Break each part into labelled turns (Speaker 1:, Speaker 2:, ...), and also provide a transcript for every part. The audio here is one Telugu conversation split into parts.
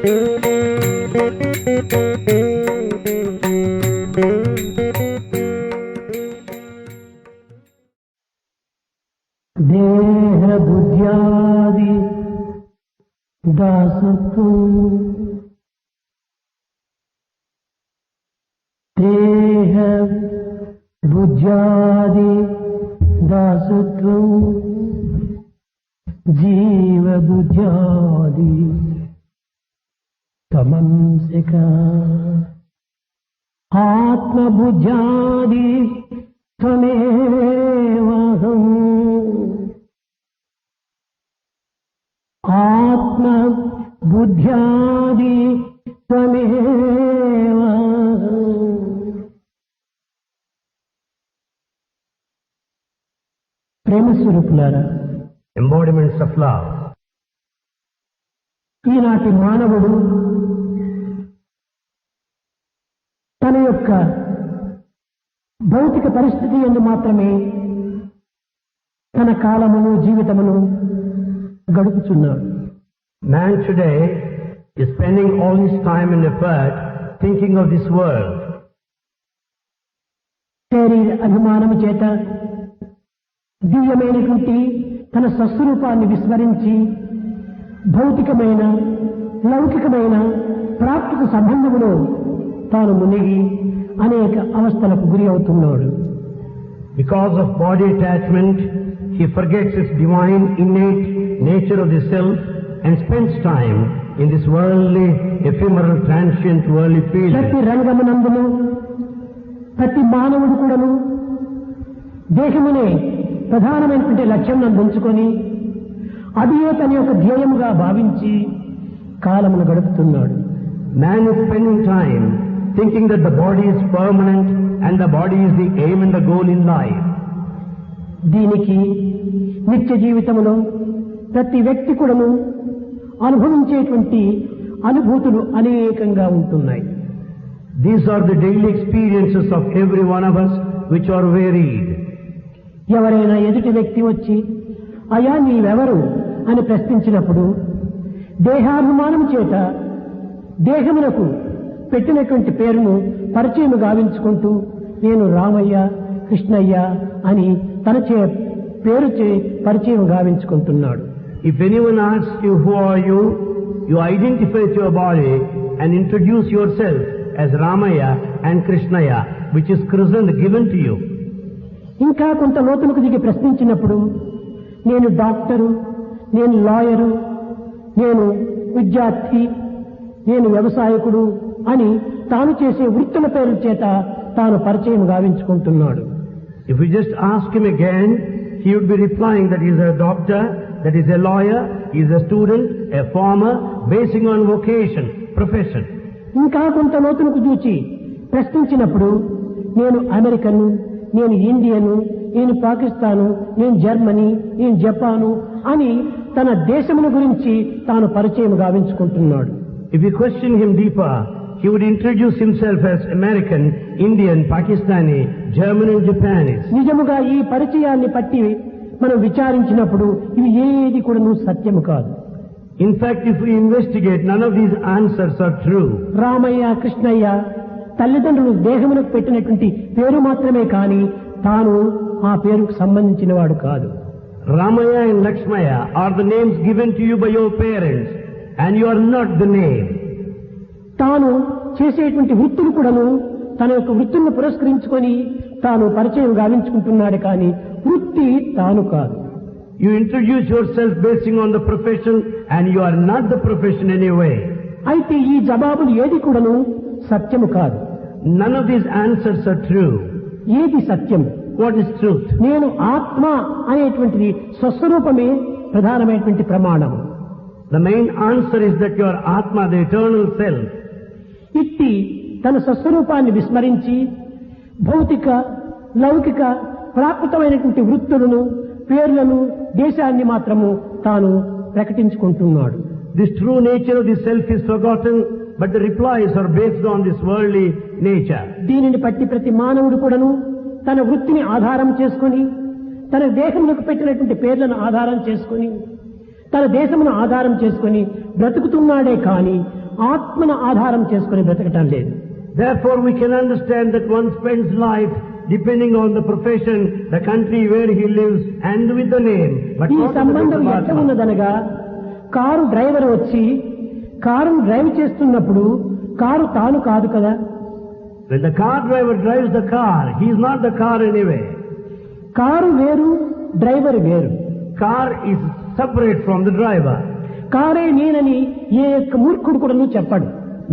Speaker 1: దేహ బుద్ధ్యాది దాసత్వం దేహ బుద్ధ్యాది దాసత్వం జీవ బుద్ధ్యాది తమంసిక ఆత్మబుద్ధ్యాది త్వమేవాహం ఆత్మ బుద్ధ్యాది త్వమేవాహం. ప్రేమ స్వరూపులారా,
Speaker 2: embodiments of love.
Speaker 1: ఈనాటి మానవుడు తన యొక్క భౌతిక పరిస్థితి యందు మాత్రమే తన కాలమును జీవితమును గడుపుచున్నాడు.
Speaker 2: Man today is spending all his time and effort thinking of this world.
Speaker 1: శరీర అభిమానము చేత దివ్యమైనటువంటి తన స్వస్వరూపాన్ని విస్మరించి భౌతికమైన లౌకికమైన ప్రాప్తిక సంబంధములో తాను మునిగి అనేక అవస్థలకు గురి అవుతున్నాడు.
Speaker 2: Because of body attachment, he forgets his divine innate nature of the self and spends time in this worldly, ephemeral, transient, worldly field.
Speaker 1: ప్రతి రంగమునందును ప్రతి మానవుడు కూడాను దేహమునే ప్రధానమైనటువంటి లక్ష్యం నందుంచుకొని అదియే తన యొక్క ధ్యేయముగా భావించి కాలమును గడుపుతున్నాడు.
Speaker 2: Man is spending time thinking that the body is permanent and the body is the aim and the goal in life.
Speaker 1: దీనికి నిత్య జీవితంలో ప్రతి వ్యక్తి కూడాను అనుభవించేటువంటి అనుభూతులు అనేకంగా ఉంటున్నాయి.
Speaker 2: These are the daily experiences of every one of us which are varied.
Speaker 1: ఎవరైనా ఎదుటి వ్యక్తి వచ్చి అయా నీవెవరు అని ప్రశ్నించినప్పుడు దేహాభిమానం చేత దేహమునకు పెట్టినటువంటి పేరును పరిచయం గావించుకుంటూ నేను రామయ్య కృష్ణయ్య అని తన పేరు పరిచయం గావించుకుంటున్నాడు.
Speaker 2: If anyone asks you who are you, you identify with your body and introduce yourself as Ramaya and Krishnaya, which is christened given to you.
Speaker 1: ఇంకా కొంత లోతులకు దిగి ప్రశ్నించినప్పుడు నేను డాక్టరు, నేను లాయరు, నేను విద్యార్థి, నేను వ్యవసాయకుడు అని తాను చేసే వృత్తుల పేర్ల చేత తాను పరిచయం గావించుకుంటున్నాడు.
Speaker 2: If we just ask him again, he would be replying that he is a doctor, that he is a lawyer, he is a student, a farmer, basing on vocation, profession.
Speaker 1: ఇంకా కొంత లోతులకు చూచి ప్రశ్నించినప్పుడు నేను అమెరికను, నేను ఇండియను, నేను పాకిస్తాను, నేను జర్మనీ, నేను జపాను అని తన దేశముల గురించి తాను పరిచయం గావించుకుంటున్నాడు.
Speaker 2: If we question him deeper, he would introduce himself as American, Indian, Pakistani, German and Japanese.
Speaker 1: నిజముగా ఈ పరిచయాన్ని పట్టి మనం విచారించినప్పుడు ఇవి ఏది కూడా సత్యము కాదు.
Speaker 2: In fact, if we investigate, none of these answers are true.
Speaker 1: Ramayya Krishnaiah తల్లిదండ్రులు దేహమునకు పెట్టినటువంటి పేరు మాత్రమే కానీ తాను ఆ పేరుకు సంబంధించిన వాడు కాదు.
Speaker 2: Ramaya and Lakshmaya are the names given to you by your parents, and you are not the name.
Speaker 1: తాను చేసేటువంటి వృత్తులు కూడాను తన యొక్క వృత్తులను పురస్కరించుకొని తాను పరిచయం గావించుకుంటున్నాడు కానీ వృత్తి తాను కాదు.
Speaker 2: You introduce yourself basing on the profession, and you are not the profession anyway.
Speaker 1: అయితే ఈ జవాబులు ఏది కూడాను సత్యము కాదు.
Speaker 2: None of these answers are true.
Speaker 1: ఏది సత్యం?
Speaker 2: What is truth?
Speaker 1: నేను ఆత్మ అనేటువంటిది స్వస్వరూపమే ప్రధానమైనటువంటి ప్రమాణం.
Speaker 2: The main answer is that you are Atma, the eternal self.
Speaker 1: ఇట్టి తన స్వస్వరూపాన్ని విస్మరించి భౌతిక లౌకిక ప్రాకృతమైనటువంటి వృత్తులను పేర్లను దేశాన్ని మాత్రము తాను ప్రకటించుకుంటున్నాడు.
Speaker 2: This true nature of the self is forgotten, but the replies are based on this worldly nature.
Speaker 1: దీనిని బట్టి ప్రతి మానవుడు కూడాను తన వృత్తిని ఆధారం చేసుకొని తన దేశములకు పెట్టినటువంటి పేర్లను ఆధారం చేసుకొని తన దేశమును ఆధారం చేసుకొని బ్రతుకుతున్నాడే కాని ఆత్మను ఆధారం చేసుకుని బ్రతకటం లేదు.
Speaker 2: Therefore we can understand that one spends life depending on the profession, the country where he lives and with the name. But
Speaker 1: ఈ
Speaker 2: not on the
Speaker 1: సంబంధం
Speaker 2: Paramatma.
Speaker 1: ఎట్లా ఉన్నదనగా కారు డ్రైవర్ వచ్చి కారును డ్రైవ్ చేస్తున్నప్పుడు కారు తాను కాదు కదా.
Speaker 2: When the car driver drives the car, he is not the car anyway.
Speaker 1: Car వేరు, డ్రైవర్ వేరు.
Speaker 2: Car is separate from the driver.
Speaker 1: కారే నేనని ఏ యొక్క మూర్ఖుడు కూడా చెప్పడు.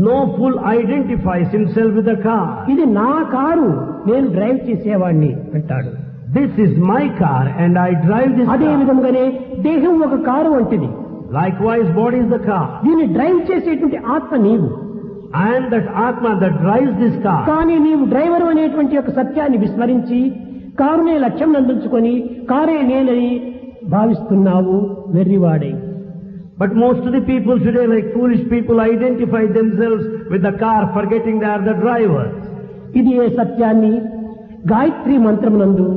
Speaker 2: No fool identifies himself with the car.
Speaker 1: ఇది నా కారు, నేను డ్రైవ్ చేసేవాడిని అంటాడు.
Speaker 2: This is my car and I drive this
Speaker 1: అదే
Speaker 2: car.
Speaker 1: విధంగానే దేహం ఒక కారు వంటిది.
Speaker 2: Likewise, body is the car.
Speaker 1: దీన్ని డ్రైవ్ చేసేటువంటి ఆత్మ నీవు.
Speaker 2: I am that Atma that drives this car.
Speaker 1: కానీ నీవు డ్రైవర్ అనేటువంటి యొక్క సత్యాన్ని విస్మరించి కారునే లక్ష్యం నందించుకొని కారే నేనని భావిస్తున్నావు వెర్రివాడై.
Speaker 2: But most of the people today, like foolish people, identify themselves with the car, forgetting they are the drivers.
Speaker 1: ఇది ఏ సత్యాన్ని గాయత్రి మంత్రమునందు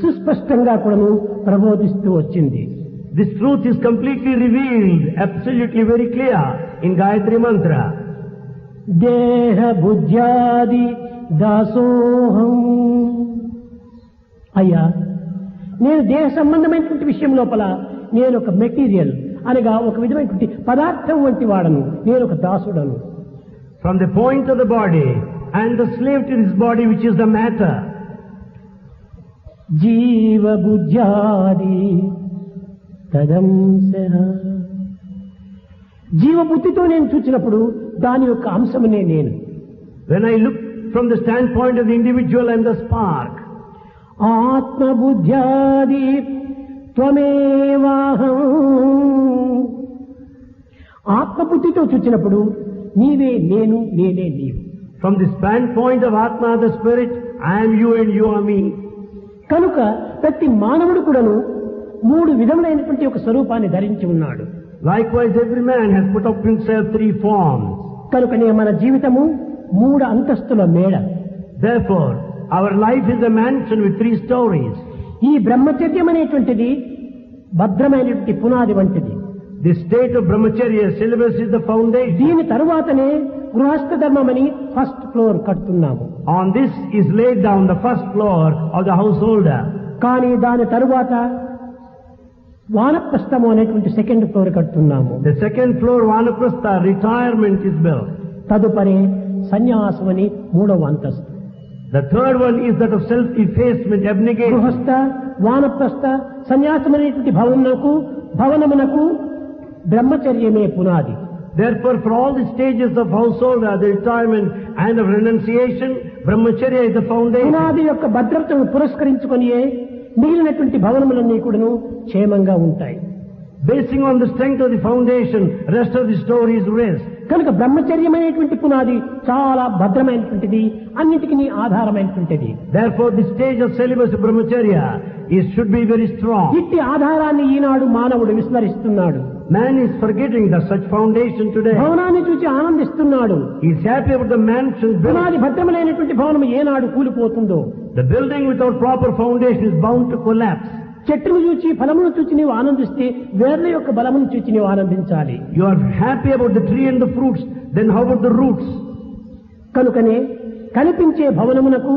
Speaker 1: సుస్పష్టంగా కూడాను ప్రబోధిస్తూ వచ్చింది.
Speaker 2: This truth is completely revealed, absolutely very clear in Gayatri Mantra.
Speaker 1: దేహ బుద్ధ్యాది దాసోహం. అయ్యా, నేను దేహ సంబంధమైనటువంటి విషయం లోపల నేను ఒక మెటీరియల్ అనగా ఒక విధమైనటువంటి పదార్థం వంటి వాడను, నేను ఒక దాసుడను.
Speaker 2: From the point of the body and the slave to this body, which is the matter.
Speaker 1: జీవ బుద్ధ్యాది తదంశః. జీవబుద్ధితో నేను చూచినప్పుడు దాని యొక్క అంశమునే నేను.
Speaker 2: When I look from the standpoint of the individual, I am the spark.
Speaker 1: ఆత్మబుద్ధ్యాది త్వమేవాహం. ఆత్మబుద్ధితో చూచినప్పుడు నీవే నేను, నేనే నీవు.
Speaker 2: From the standpoint of Atma, the spirit, I am you and you are me.
Speaker 1: కనుక ప్రతి మానవుడు కూడాను మూడు విధములైనటువంటి ఒక స్వరూపాన్ని ధరించి ఉన్నాడు.
Speaker 2: Likewise, every man has put up himself three forms.
Speaker 1: కనుకనే మన జీవితము మూడు అంతస్తుల మేడ.
Speaker 2: Therefore, our life is a mansion with three stories.
Speaker 1: ఈ బ్రహ్మచర్యం అనేటువంటిది భద్రమైనటువంటి పునాది వంటిది.
Speaker 2: The state of brahmacharya syllabus is the foundation.
Speaker 1: దీని తరువాతనే గృహస్థ ధర్మమని ఫస్ట్ ఫ్లోర్ కడుతున్నాము.
Speaker 2: On this is laid down the first floor of the householder.
Speaker 1: కానీ దాని తరువాత వానప్రస్థము అనేటువంటి సెకండ్ ఫ్లోర్ కడుతున్నాము.
Speaker 2: The second floor, vanaprastha, retirement is built.
Speaker 1: తదుపరి సన్యాసం అని మూడవ అంతస్తు.
Speaker 2: The third one is that of self-effacement, abnegation.
Speaker 1: గృహస్థ, వానప్రస్థ, సన్యాసం అనేటువంటి భవనమునకు బ్రహ్మచర్యమే పునాది.
Speaker 2: Therefore, for all the stages of householder, the retirement and of renunciation, brahmacharya is the foundation.
Speaker 1: పునాది యొక్క భద్రతను పురస్కరించుకొనియే మిగిలినటువంటి భవనములన్నీ కూడాను క్షేమంగా ఉంటాయి.
Speaker 2: Basing on the strength of the foundation, rest of the stories rest.
Speaker 1: కనుక బ్రహ్మచర్యమైనటువంటి పునాది చాలా భద్రమైనటువంటిది, అన్నిటికీ ఆధారమైనటువంటిది.
Speaker 2: Therefore, the stage of celibacy of brahmacharya should be very strong.
Speaker 1: ఇట్టి ఆధారాన్ని ఈనాడు మానవుడు విస్మరిస్తున్నాడు.
Speaker 2: Man is forgetting the such foundation today.
Speaker 1: భవనాన్ని చూసి ఆనందిస్తున్నాడు.
Speaker 2: He is happy about the mansion built.
Speaker 1: పునాది భద్రమైనటువంటి భవనం ఏనాడు కూలిపోతుందో.
Speaker 2: The building without proper foundation is bound to collapse.
Speaker 1: చెట్టును చూచి ఫలమును చూచి నీవు ఆనందిస్తే వేర్ల యొక్క బలమును చూచి నీవు ఆనందించాలి.
Speaker 2: You are happy about the tree and the fruits, then how about the roots?
Speaker 1: కనుకనే కనిపించే భవనమునకు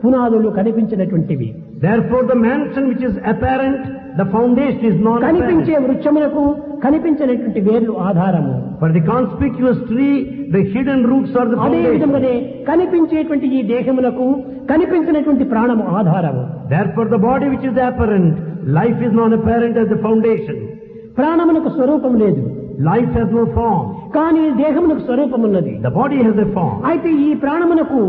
Speaker 1: పునాదులు కనిపించినటువంటివి.
Speaker 2: Therefore, the mansion which is apparent, the foundation is not
Speaker 1: కనిపించే
Speaker 2: apparent.
Speaker 1: వృక్షమునకు కనిపించినటువంటి వేర్లు ఆధారము.
Speaker 2: For the conspicuous tree, the hidden roots are the
Speaker 1: అదే
Speaker 2: foundation.
Speaker 1: విధంగానే కనిపించేటువంటి ఈ దేహమునకు కనిపించినటువంటి ప్రాణము ఆధారము.
Speaker 2: Therefore, the body which is apparent, life is not apparent as the foundation.
Speaker 1: ప్రాణమునకు స్వరూపం లేదు,
Speaker 2: Life has no form.
Speaker 1: కానీ దేహమునకు స్వరూపం ఉన్నది.
Speaker 2: The body has a form.
Speaker 1: అయితే ఈ ప్రాణమునకు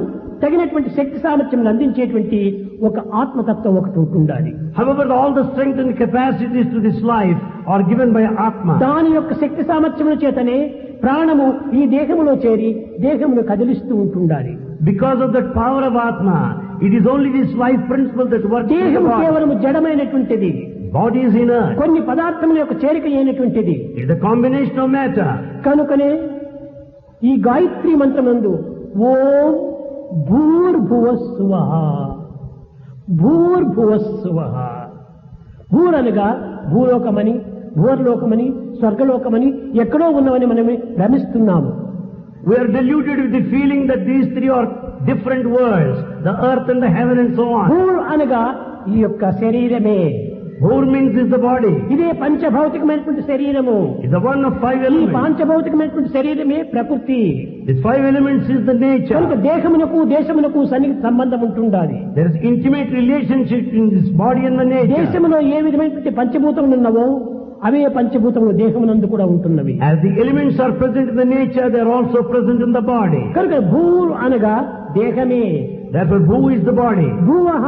Speaker 1: తగినటువంటి శక్తి సామర్థ్యం అందించేటువంటి ఒక ఆత్మతత్వం ఒకటి ఉంటుండాలి.
Speaker 2: However, all the strength and capacities to this life are given by Atma.
Speaker 1: దాని యొక్క శక్తి సామర్థ్యముల చేతనే ప్రాణము ఈ దేహములో చేరి దేహమును కదిలిస్తూ ఉంటుండాలి.
Speaker 2: Because of that power of Atma, it is only this life principle that works in the
Speaker 1: దేహము
Speaker 2: body.
Speaker 1: కేవలము జడమైనటువంటిది,
Speaker 2: Body is inert.
Speaker 1: కొన్ని పదార్థముల యొక్క చేరిక అయినటువంటిది.
Speaker 2: It is a combination of matter.
Speaker 1: కనుకనే ఈ గాయత్రి మంత్రమందు ఓం భూర్భువస్సువః భూర్భువస్సువః, భూరనగా భూలోకమని, భూర్లోకమని, స్వర్గలోకమని ఎక్కడో ఉన్నవని మనం భ్రమిస్తున్నాము.
Speaker 2: We are deluded with the feeling that these three are different worlds, the earth and the heaven and so on.
Speaker 1: భూర్ అనగా ఈ యొక్క శరీరమే.
Speaker 2: Bhur means is the body.
Speaker 1: ఇదే పంచభౌతికమైనటువంటి శరీరము.
Speaker 2: It's the one of five
Speaker 1: ఈ
Speaker 2: elements.
Speaker 1: పంచభౌతికమైనటువంటి శరీరమే ప్రకృతి.
Speaker 2: These five elements is the nature.
Speaker 1: కనుక దేహమునకు దేశమునకు సన్నిహిత సంబంధం ఉంటుండాలి.
Speaker 2: There is intimate relationship in this body and the nature.
Speaker 1: దేశములో ఏ విధమైనటువంటి పంచభూతములు ఉన్నవో అవే పంచభూతములు దేహమునందు కూడా ఉంటున్నవి.
Speaker 2: As the elements are present in the nature, they are also present in the body.
Speaker 1: కనుక భూర్ అనగా దేహమే.
Speaker 2: Therefore, Bhu is the body.
Speaker 1: భూవః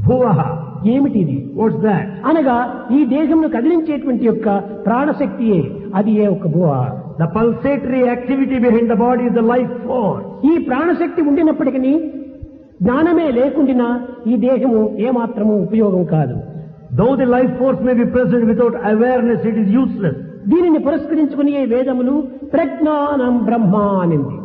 Speaker 2: Bhuvaha.
Speaker 1: ఏమిటిది
Speaker 2: What's that?
Speaker 1: అనగా ఈ దేహమును కదిలించేటువంటి యొక్క ప్రాణశక్తియే అది ఏ ఒక భువ.
Speaker 2: The pulsatory activity behind the body is the life force.
Speaker 1: ఈ ప్రాణశక్తి ఉండినప్పటికీ జ్ఞానమే లేకుండినా ఈ దేహము ఏమాత్రము ఉపయోగం కాదు.
Speaker 2: Though the life force may be present, without awareness it is useless.
Speaker 1: దీనిని పురస్కరించుకుని ఈ వేదములు ప్రజ్ఞానం బ్రహ్మ అనింది.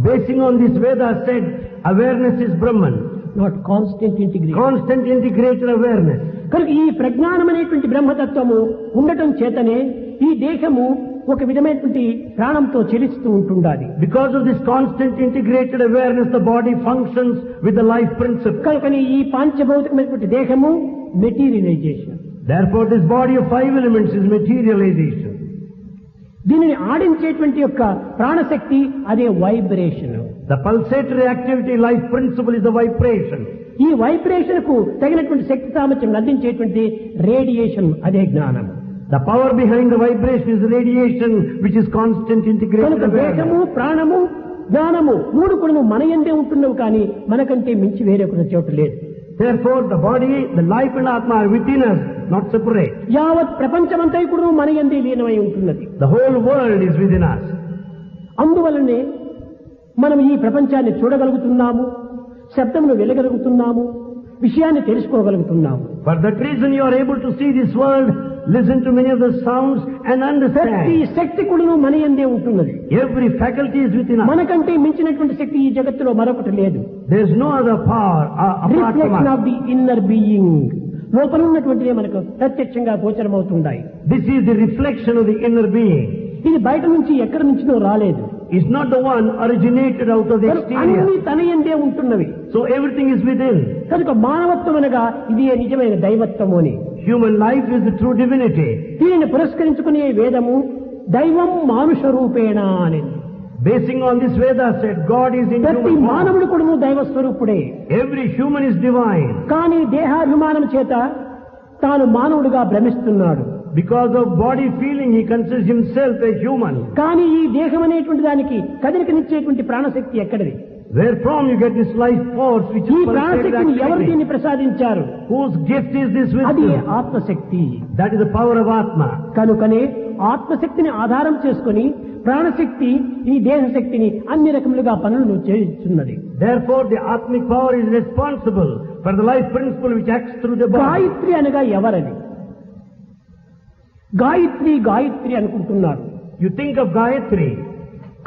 Speaker 2: Basing on this Veda said, awareness is Brahman.
Speaker 1: Not constant integration.
Speaker 2: Constant integrated awareness.
Speaker 1: కనుక ఈ ప్రజ్ఞానం అనేటువంటి బ్రహ్మతత్వము ఉండటం చేతనే ఈ దేహము ఒక విధమైనటువంటి ప్రాణంతో చెలిస్తూ ఉంటుండాలి.
Speaker 2: Because of this constant integrated awareness, the body functions with the life principle.
Speaker 1: కనుకని ఈ పంచభౌతికమైనటువంటి దేహము materialisation.
Speaker 2: Therefore, this body of five elements is materialization.
Speaker 1: దీనిని ఆడించేటువంటి యొక్క ప్రాణశక్తి అదే vibration.
Speaker 2: The pulsatory activity, life principle is the vibration.
Speaker 1: ఈ వైబ్రేషన్ కు తగినటువంటి శక్తి సామర్థ్యం అందించేటువంటి రేడియేషన్ అదే జ్ఞానం.
Speaker 2: The power behind the vibration is radiation, which is constant integrated
Speaker 1: కనుక దేహము
Speaker 2: awareness.
Speaker 1: ప్రాణము జ్ఞానము మూడు కూడా మన యందే ఉంటున్నవి కానీ మనకంటే మించి వేరే ఒక చోటు లేదు.
Speaker 2: Therefore, the body, the life and Atma are within us, not separate.
Speaker 1: యావత్ ప్రపంచమంతా కూడా మన యందే లీనమై ఉంటున్నది.
Speaker 2: The whole world is within us.
Speaker 1: అందువలనే మనం ఈ ప్రపంచాన్ని చూడగలుగుతున్నాము, శబ్దమును వినగలుగుతున్నాము, విషయాన్ని తెలుసుకోగలుగుతున్నాము.
Speaker 2: For that reason you are able to see this world, listen to many of the sounds and
Speaker 1: ప్రతి
Speaker 2: understand.
Speaker 1: శక్తి కూడా మన యందే ఉంటున్నది.
Speaker 2: Every faculty is within us.
Speaker 1: మనకంటే మించినటువంటి శక్తి ఈ జగత్తులో మరొకటి లేదు.
Speaker 2: There is no other power apart from
Speaker 1: reflection
Speaker 2: us.
Speaker 1: Of the inner being. లోపల ఉన్నటువంటిదే మనకు ప్రత్యక్షంగా గోచరమవుతుంటాయి.
Speaker 2: This is the reflection of the inner being.
Speaker 1: ఇది బయట నుంచి ఎక్కడి నుంచినో రాలేదు.
Speaker 2: It's not the one originated out of the
Speaker 1: అన్ని
Speaker 2: exterior.
Speaker 1: తన యందే ఉంటున్నవి.
Speaker 2: So everything is within.
Speaker 1: కనుక మానవత్వం అనగా ఇది నిజమైన దైవత్వము అని.
Speaker 2: Human life is the true divinity.
Speaker 1: దీనిని పురస్కరించుకునే వేదము దైవం మానుష రూపేణ అని.
Speaker 2: Basing on this Veda said, God is in
Speaker 1: ప్రతి
Speaker 2: human form.
Speaker 1: మానవుడు కూడా దైవ స్వరూపుడే.
Speaker 2: Every human is divine.
Speaker 1: కానీ దేహాభిమానం చేత తాను మానవుడిగా భ్రమిస్తున్నాడు.
Speaker 2: Because of body feeling, he considers himself a human.
Speaker 1: కానీ ఈ దేహం అనేటువంటి దానికి కదలికనిచ్చేటువంటి ప్రాణశక్తి ఎక్కడిది?
Speaker 2: Where from you get this life force which
Speaker 1: ఈ
Speaker 2: is
Speaker 1: ప్రాణశక్తిని ఎవరు
Speaker 2: pulsating
Speaker 1: దీన్ని
Speaker 2: activity?
Speaker 1: ప్రసాదించారు?
Speaker 2: Whose gift is this
Speaker 1: అది
Speaker 2: wisdom?
Speaker 1: ఆత్మశక్తి.
Speaker 2: That is the power of Atma.
Speaker 1: కనుకనే ఆత్మశక్తిని ఆధారం చేసుకుని ప్రాణశక్తి ఈ దేహశక్తిని అన్ని రకములుగా పనులను చేస్తున్నది.
Speaker 2: Therefore, the Atmic power is responsible for the life principle which acts through the body.
Speaker 1: Gayatri అనగా ఎవరని? గాయత్రి గాయత్రి అనుకుంటున్నారు.
Speaker 2: You think of Gayatri,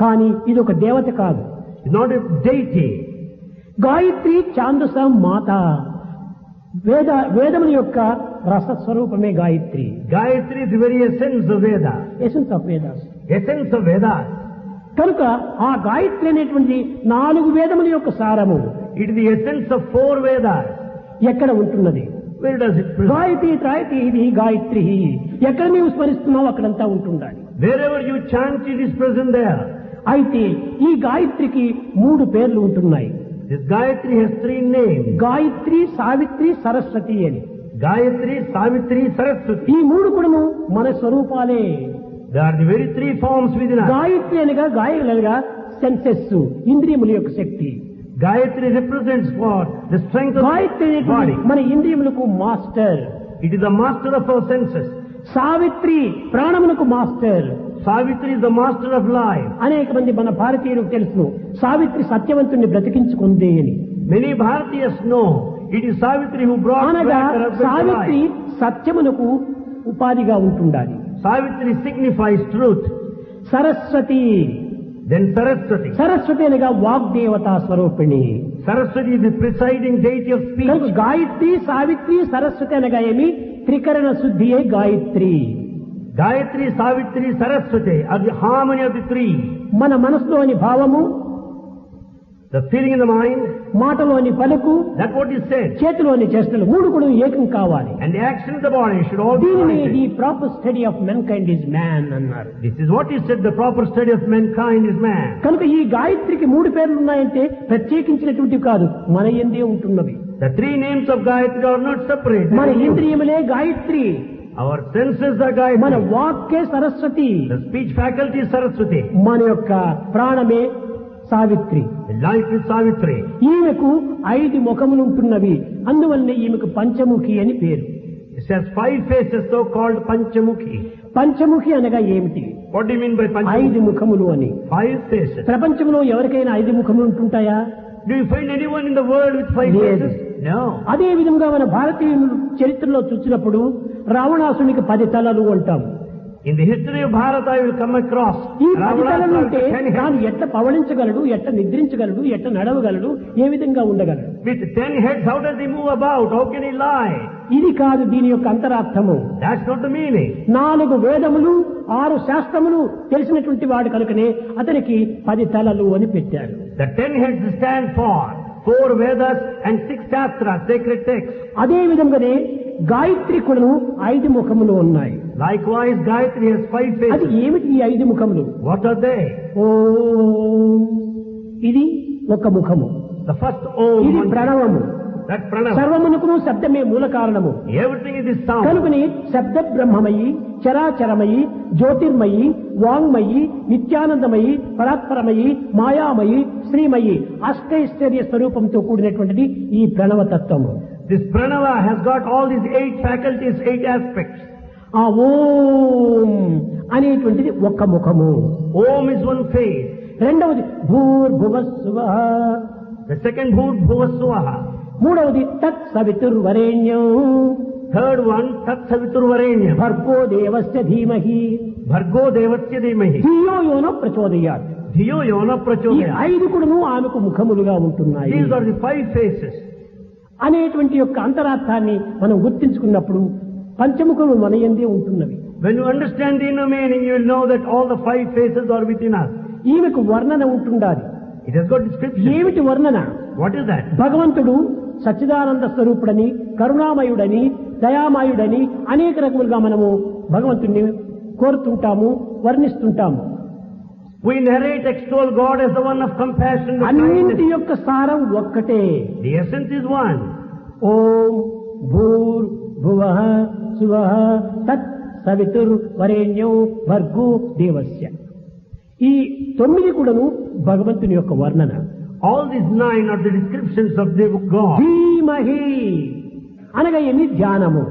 Speaker 1: కానీ ఇది ఒక దేవత కాదు.
Speaker 2: it's not a deity.
Speaker 1: Gayatri ఛాందస మాత. వేదముల యొక్క రసస్వరూపమే Gayatri.
Speaker 2: Gayatri is the very essence of Veda.
Speaker 1: Essence of Vedas.
Speaker 2: Essence of Vedas.
Speaker 1: కనుక ఆ గాయత్రి అనేటువంటి 4 వేదముల యొక్క సారము
Speaker 2: It is the essence of 4 Vedas.
Speaker 1: ఎక్కడ ఉంటున్నది?
Speaker 2: Where does it present?
Speaker 1: Gayatri త్రాయతి ఇది గాయత్రి. ఎక్కడ నీవు స్మరిస్తున్నావు అక్కడంతా ఉంటుండాలి.
Speaker 2: Wherever you chant, it is present there.
Speaker 1: అయితే ఈ గాయత్రికి 3 పేర్లు ఉంటున్నాయి.
Speaker 2: This Gayatri has 3 names.
Speaker 1: Gayatri, Savitri, Saraswati అని.
Speaker 2: Gayatri, Savitri, Saraswati.
Speaker 1: ఈ 3 కూడా మన స్వరూపాలే.
Speaker 2: They are the very 3 forms within us.
Speaker 1: Gayatri అనగా గాయలగా సెన్సెస్ ఇంద్రియముల యొక్క శక్తి.
Speaker 2: Gayatri represents what? The strength of
Speaker 1: Gayatri
Speaker 2: the
Speaker 1: అనేటువంటి
Speaker 2: body.
Speaker 1: మన ఇంద్రియములకు master.
Speaker 2: It is the master of our senses.
Speaker 1: Savitri ప్రాణములకు master.
Speaker 2: Savitri is the master of life.
Speaker 1: అనేక మంది మన భారతీయులకు తెలుసు సావిత్రి సత్యవంతుణ్ణి బ్రతికించుకుంది అని.
Speaker 2: Many Bharatiyas know it is Savitri who brought
Speaker 1: అనగా
Speaker 2: back her husband to
Speaker 1: Savitri
Speaker 2: life.
Speaker 1: సత్యమునకు ఉపాధిగా ఉంటుండాలి.
Speaker 2: Savitri signifies truth.
Speaker 1: Saraswati.
Speaker 2: Then Saraswati.
Speaker 1: Saraswati అనగా వాగ్దేవతా స్వరూపిణి.
Speaker 2: Saraswati is the presiding deity of
Speaker 1: కనుక
Speaker 2: speech.
Speaker 1: గాయత్రి, సావిత్రి, సరస్వతి అనగా ఏమి? త్రికరణ శుద్ధియే Gayatri.
Speaker 2: Gayatri, Savitri, Saraswati are the harmony of the three.
Speaker 1: మన మనసులోని భావము,
Speaker 2: The feeling in the mind,
Speaker 1: మాటలోని పలుకు,
Speaker 2: that's what is said.
Speaker 1: చేతిలోని చేష్టలు మూడు కూడా ఏకం కావాలి.
Speaker 2: And the action of the body should all be
Speaker 1: దీనిని
Speaker 2: united.
Speaker 1: The proper study of mankind is man అన్నారు.
Speaker 2: This is what is said, the proper study of mankind is man.
Speaker 1: కనుక ఈ గాయత్రికి మూడు పేర్లు ఉన్నాయంటే ప్రత్యేకించినటువంటివి కాదు, మన యందే ఉంటున్నవి.
Speaker 2: The three names of Gayatri are not separate.
Speaker 1: మన ఇంద్రియములే గాయత్రి,
Speaker 2: Our senses are
Speaker 1: మన
Speaker 2: Gayatri.
Speaker 1: వాక్కే Saraswati,
Speaker 2: The speech faculty is Saraswati.
Speaker 1: మన యొక్క ప్రాణమే Savitri.
Speaker 2: The life is Savitri.
Speaker 1: ఈమెకు 5 ముఖములు ఉంటున్నవి, అందువల్లనే ఈమెకు పంచముఖి అని పేరు.
Speaker 2: It has 5 faces, so called Panchamukhi.
Speaker 1: Panchamukhi అనగా ఏమిటి?
Speaker 2: What do you mean by
Speaker 1: 5
Speaker 2: Panchamukhi?
Speaker 1: ముఖములు అని.
Speaker 2: 5 faces.
Speaker 1: ప్రపంచంలో ఎవరికైనా 5 ముఖములు ఉంటుంటాయా?
Speaker 2: Do you find anyone in the world with 5
Speaker 1: Yes.
Speaker 2: faces? No.
Speaker 1: అదే విధంగా మన భారతీయుల చరిత్రలో చూసినప్పుడు రావణాసునికి 10 తలలు అంటాం.
Speaker 2: In the history of Bharata, you will come across
Speaker 1: ఈ 10 తలలు ఉంటే
Speaker 2: Ravana 10
Speaker 1: తాను
Speaker 2: heads.
Speaker 1: ఎట్ట పవళించగలడు, ఎట్ట నిద్రించగలడు, ఎట్ట నడవగలడు, ఏ విధంగా ఉండగలడు?
Speaker 2: With 10 heads, how does he move about? How can he lie?
Speaker 1: ఇది కాదు దీని యొక్క అంతరార్థము.
Speaker 2: That's not the meaning.
Speaker 1: 4 వేదములు 6 శాస్త్రములు తెలిసినటువంటి వాడు కనుకనే అతనికి 10 తలలు అని పెట్టారు.
Speaker 2: The 10 heads stand for 4 Vedas and 6 Shastras, sacred texts.
Speaker 1: అదే విధంగానే గాయత్రి కూడాను 5 ముఖములు ఉన్నాయి.
Speaker 2: Likewise, Gayatri has 5
Speaker 1: అది
Speaker 2: faces.
Speaker 1: ఏమిటి ఈ 5 ముఖములు?
Speaker 2: What are they?
Speaker 1: ఓం, ఇది ఒక ముఖము.
Speaker 2: The first Om,
Speaker 1: ఇది
Speaker 2: mantra,
Speaker 1: ప్రణవము.
Speaker 2: that Pranava.
Speaker 1: సర్వమునకును శబ్దమే మూల కారణము.
Speaker 2: Everything is the sound.
Speaker 1: కనుకని శబ్ద బ్రహ్మమయి, చరాచరమయి, జ్యోతిర్మయి, వాంగ్మయి, నిత్యానందమయి, పరాత్పరమయి, మాయామయి, శ్రీమయి, అష్టైశ్వర్య స్వరూపంతో కూడినటువంటిది ఈ ప్రణవతత్వము.
Speaker 2: This Pranava has got all these 8 faculties, 8 aspects.
Speaker 1: ఆ ఓం అనేటువంటిది ఒక్క ముఖము.
Speaker 2: Om is one face.
Speaker 1: రెండవది భూర్భువస్సువః,
Speaker 2: The second Bhut Bhuvaswaha.
Speaker 1: మూడవది తత్ సవితుర్వరేణ్యం,
Speaker 2: Third one, Tat Saviturvarenyam.
Speaker 1: భర్గో దేవస్య ధీమహి
Speaker 2: Bhargo Devasya Dhimahi.
Speaker 1: ధియో యోన ప్రచోదయాత్.
Speaker 2: Dhiyo Yona
Speaker 1: ఈ
Speaker 2: Prachodaya.
Speaker 1: 5 కూడాను ఆమెకు ముఖములుగా ఉంటున్నాయి
Speaker 2: These are the 5 faces.
Speaker 1: అనేటువంటి యొక్క అంతరార్థాన్ని మనం గుర్తించుకున్నప్పుడు పంచముఖములు మన యందే ఉంటున్నవి.
Speaker 2: When you understand the inner meaning, you will know that all the 5 faces are within us.
Speaker 1: ఈమెకు వర్ణన ఉంటుండాలి.
Speaker 2: It has got description.
Speaker 1: ఏమిటి వర్ణన?
Speaker 2: What is that?
Speaker 1: భగవంతుడు సచ్చిదానంద స్వరూపుడని, కరుణామయుడని, దయామయుడని అనేక రకములుగా మనము భగవంతుణ్ణి కోరుతుంటాము, వర్ణిస్తుంటాము.
Speaker 2: We narrate, extol God as the one of compassion and
Speaker 1: అన్నింటి
Speaker 2: kindness.
Speaker 1: యొక్క సారం ఒక్కటే.
Speaker 2: The essence is one.
Speaker 1: ఓం భూర్ భువః సువః తత్ సవితుర్ వరేణ్యం భర్గో దేవస్య. ఈ 9 కూడాను భగవంతుని యొక్క వర్ణన.
Speaker 2: All these 9 are the descriptions of the God.
Speaker 1: ధీమహి అనగా ఏమి? ధ్యానము.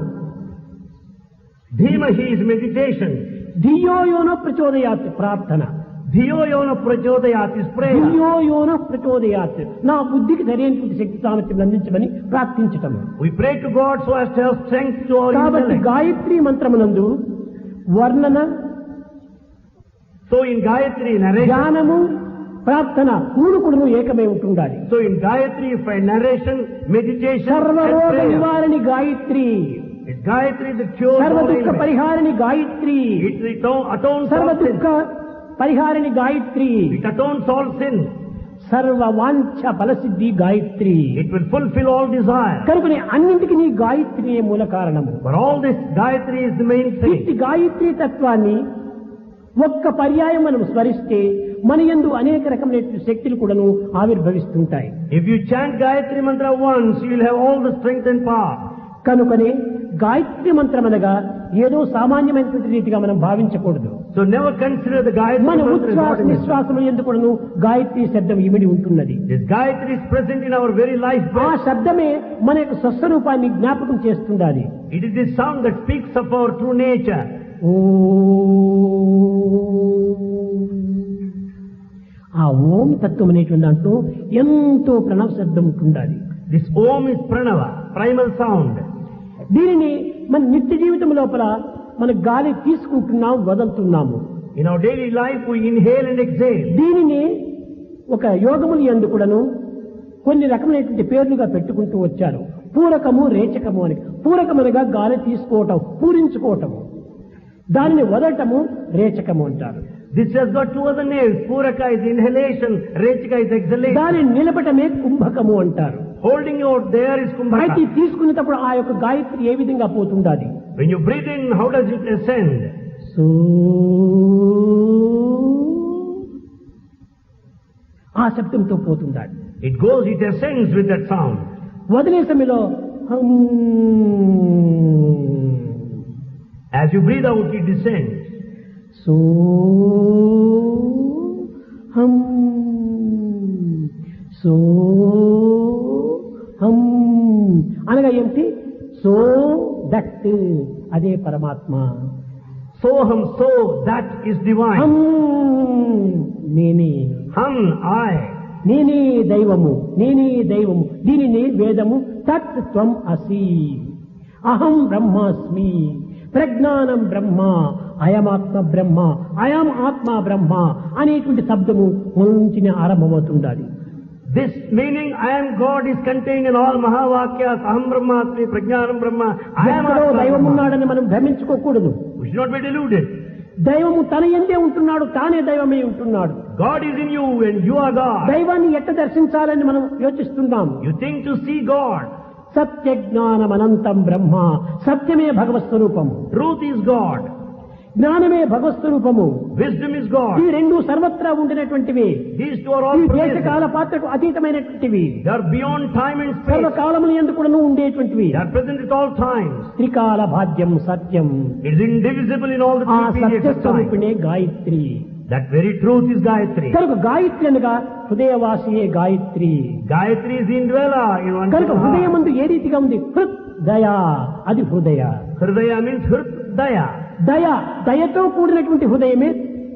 Speaker 2: Dhimahi is meditation.
Speaker 1: ధియో యోన ప్రచోదయాత్ ప్రార్థన.
Speaker 2: Dhiyo Yona Prachodayat is prayer.
Speaker 1: ధియో యోన ప్రచోదయాత్, నా బుద్ధికి సరైనటువంటి శక్తి సామర్థ్యం అందించమని ప్రార్థించటం.
Speaker 2: We pray to God so as to have strength to our
Speaker 1: కాబట్టి
Speaker 2: intellect.
Speaker 1: గాయత్రి మంత్రమునందు వర్ణన,
Speaker 2: So in Gayatri narration,
Speaker 1: ధ్యానము, ప్రార్థన 3 కూడాను ఏకమై ఉంటుండాలి.
Speaker 2: so in Gayatri you find narration, meditation and
Speaker 1: సర్వరోగ
Speaker 2: prayer.
Speaker 1: నివారణి Gayatri,
Speaker 2: It's Gayatri that cures
Speaker 1: సర్వ
Speaker 2: all
Speaker 1: దుఃఖ
Speaker 2: ailments.
Speaker 1: పరిహారిణి గాయత్రి,
Speaker 2: It atones
Speaker 1: సర్వ
Speaker 2: all
Speaker 1: దుఃఖ
Speaker 2: sins.
Speaker 1: పరిహారిణి Gayatri,
Speaker 2: It atones all sins.
Speaker 1: సర్వ వాంఛ ఫలసిద్ధి Gayatri.
Speaker 2: It will fulfill all desire.
Speaker 1: కనుకనే అన్నింటికి నీ గాయత్రియే మూల కారణము.
Speaker 2: For all this, Gayatri is the main
Speaker 1: ఇట్టి
Speaker 2: thing.
Speaker 1: గాయత్రి తత్వాన్ని ఒక్క పర్యాయం మనం స్మరిస్తే మన యందు అనేక రకమైన శక్తులు కూడాను ఆవిర్భవిస్తుంటాయి.
Speaker 2: If you chant Gayatri mantra once, you will have all the strength and power.
Speaker 1: కనుకనే గాయత్రి మంత్రం అనగా ఏదో సామాన్యమైనటువంటి రీతిగా మనం భావించకూడదు.
Speaker 2: So never consider the Gayatri
Speaker 1: మన
Speaker 2: mantra as
Speaker 1: ఉచ్ఛ్వాస
Speaker 2: ordinary.
Speaker 1: నిశ్వాసముల యందు కూడాను గాయత్రి శబ్దం ఇమిడి ఉంటున్నది.
Speaker 2: This Gayatri is present in our very life
Speaker 1: ఆ
Speaker 2: breath.
Speaker 1: శబ్దమే మన యొక్క స్వస్వరూపాన్ని జ్ఞాపకం చేస్తుండాలి.
Speaker 2: It is the sound that speaks of our true nature.
Speaker 1: ఆ ఓం తత్వం అనేటువంటి దాంట్లో ఎంతో ప్రణవ శబ్దం ఉంటుండాలి.
Speaker 2: This Om is Pranava, primal sound.
Speaker 1: దీనిని మన నిత్య జీవితం లోపల మన గాలి తీసుకుంటున్నాం, వదులుతున్నాము.
Speaker 2: In our daily life, we inhale and exhale.
Speaker 1: దీనిని ఒక యోగములు యందు కూడాను కొన్ని రకమైనటువంటి పేర్లుగా పెట్టుకుంటూ వచ్చారు. పూరకము, రేచకము అని. పూరకమనగా గాలి తీసుకోవటం, పూరించుకోవటం. దానిని వదలటము రేచకము అంటారు.
Speaker 2: This has got two other names. Puraka is inhalation, Rechika is exhalation.
Speaker 1: దానిని నిలబటమే కుంభకము అంటారు.
Speaker 2: Holding out there is
Speaker 1: అయితే
Speaker 2: kumbhaka.
Speaker 1: తీసుకునేటప్పుడు ఆ యొక్క గాయత్రి ఏ విధంగా పోతుండాలి?
Speaker 2: When you breathe in, how does it ascend?
Speaker 1: So ఆ శబ్దంతో పోతుండాలి.
Speaker 2: It goes, it ascends with that sound.
Speaker 1: వదిలే సమయంలో
Speaker 2: As you breathe out, it descends.
Speaker 1: So హం సో హం అనగా ఏమిటి? సో దట్ అదే పరమాత్మ.
Speaker 2: Soham, so that is
Speaker 1: హం
Speaker 2: divine.
Speaker 1: నేనే,
Speaker 2: Hum, I.
Speaker 1: నేనే దైవము, నేనే దైవము. దీనిని వేదము తత్ త్వం అసి, అహం బ్రహ్మాస్మి, ప్రజ్ఞానం బ్రహ్మ, అయమాత్మ బ్రహ్మ, అయం ఆత్మ బ్రహ్మ అనేటువంటి శబ్దము ముంచిన ఆరంభమవుతుండాలి.
Speaker 2: This meaning, I am God, is contained in all Mahavakyas. Aham Brahmasmi, Prajnanam Brahma. I am
Speaker 1: ఎక్కడో
Speaker 2: Atma
Speaker 1: దైవం
Speaker 2: Brahma.
Speaker 1: ఉన్నాడని మనం భ్రమించుకోకూడదు.
Speaker 2: We should not be deluded.
Speaker 1: దైవము తన యందే ఉంటున్నాడు, తానే దైవమే ఉంటున్నాడు.
Speaker 2: God is in you and you are God.
Speaker 1: దైవాన్ని ఎట్ట దర్శించాలని మనం యోచిస్తున్నాం.
Speaker 2: You think to see God.
Speaker 1: సత్య జ్ఞానం అనంతం బ్రహ్మ, సత్యమే భగవత్ స్వరూపము,
Speaker 2: Truth is God.
Speaker 1: జ్ఞానమే భగవత్ స్వరూపము.
Speaker 2: Wisdom is God.
Speaker 1: ఈ రెండు సర్వత్రా ఉండినటువంటివి.
Speaker 2: These two are
Speaker 1: ఈ
Speaker 2: all
Speaker 1: దేశ
Speaker 2: pervasive.
Speaker 1: కాల పాత్రకు అతీతమైనటువంటివి.
Speaker 2: They are beyond time and space.
Speaker 1: సర్వకాలములు ఎందుకును ఉండేటువంటివి.
Speaker 2: They are present at all times.
Speaker 1: త్రికాల భాగ్యం సత్యం.
Speaker 2: It is indivisible in all the
Speaker 1: ఆ
Speaker 2: three periods
Speaker 1: Satya
Speaker 2: of time.
Speaker 1: స్వరూపిణే Gayatri.
Speaker 2: That very truth is Gayatri.
Speaker 1: కనుక గాయత్రి అనగా హృదయవాసియే Gayatri.
Speaker 2: Gayatri is the indweller in one
Speaker 1: కనుక
Speaker 2: heart.
Speaker 1: హృదయమందు ఏ రీతిగా ఉంది? హృద్ దయా, అది హృదయ.
Speaker 2: Hridaya means Hridaya.
Speaker 1: దయ, దయతో కూడినటువంటి హృదయమే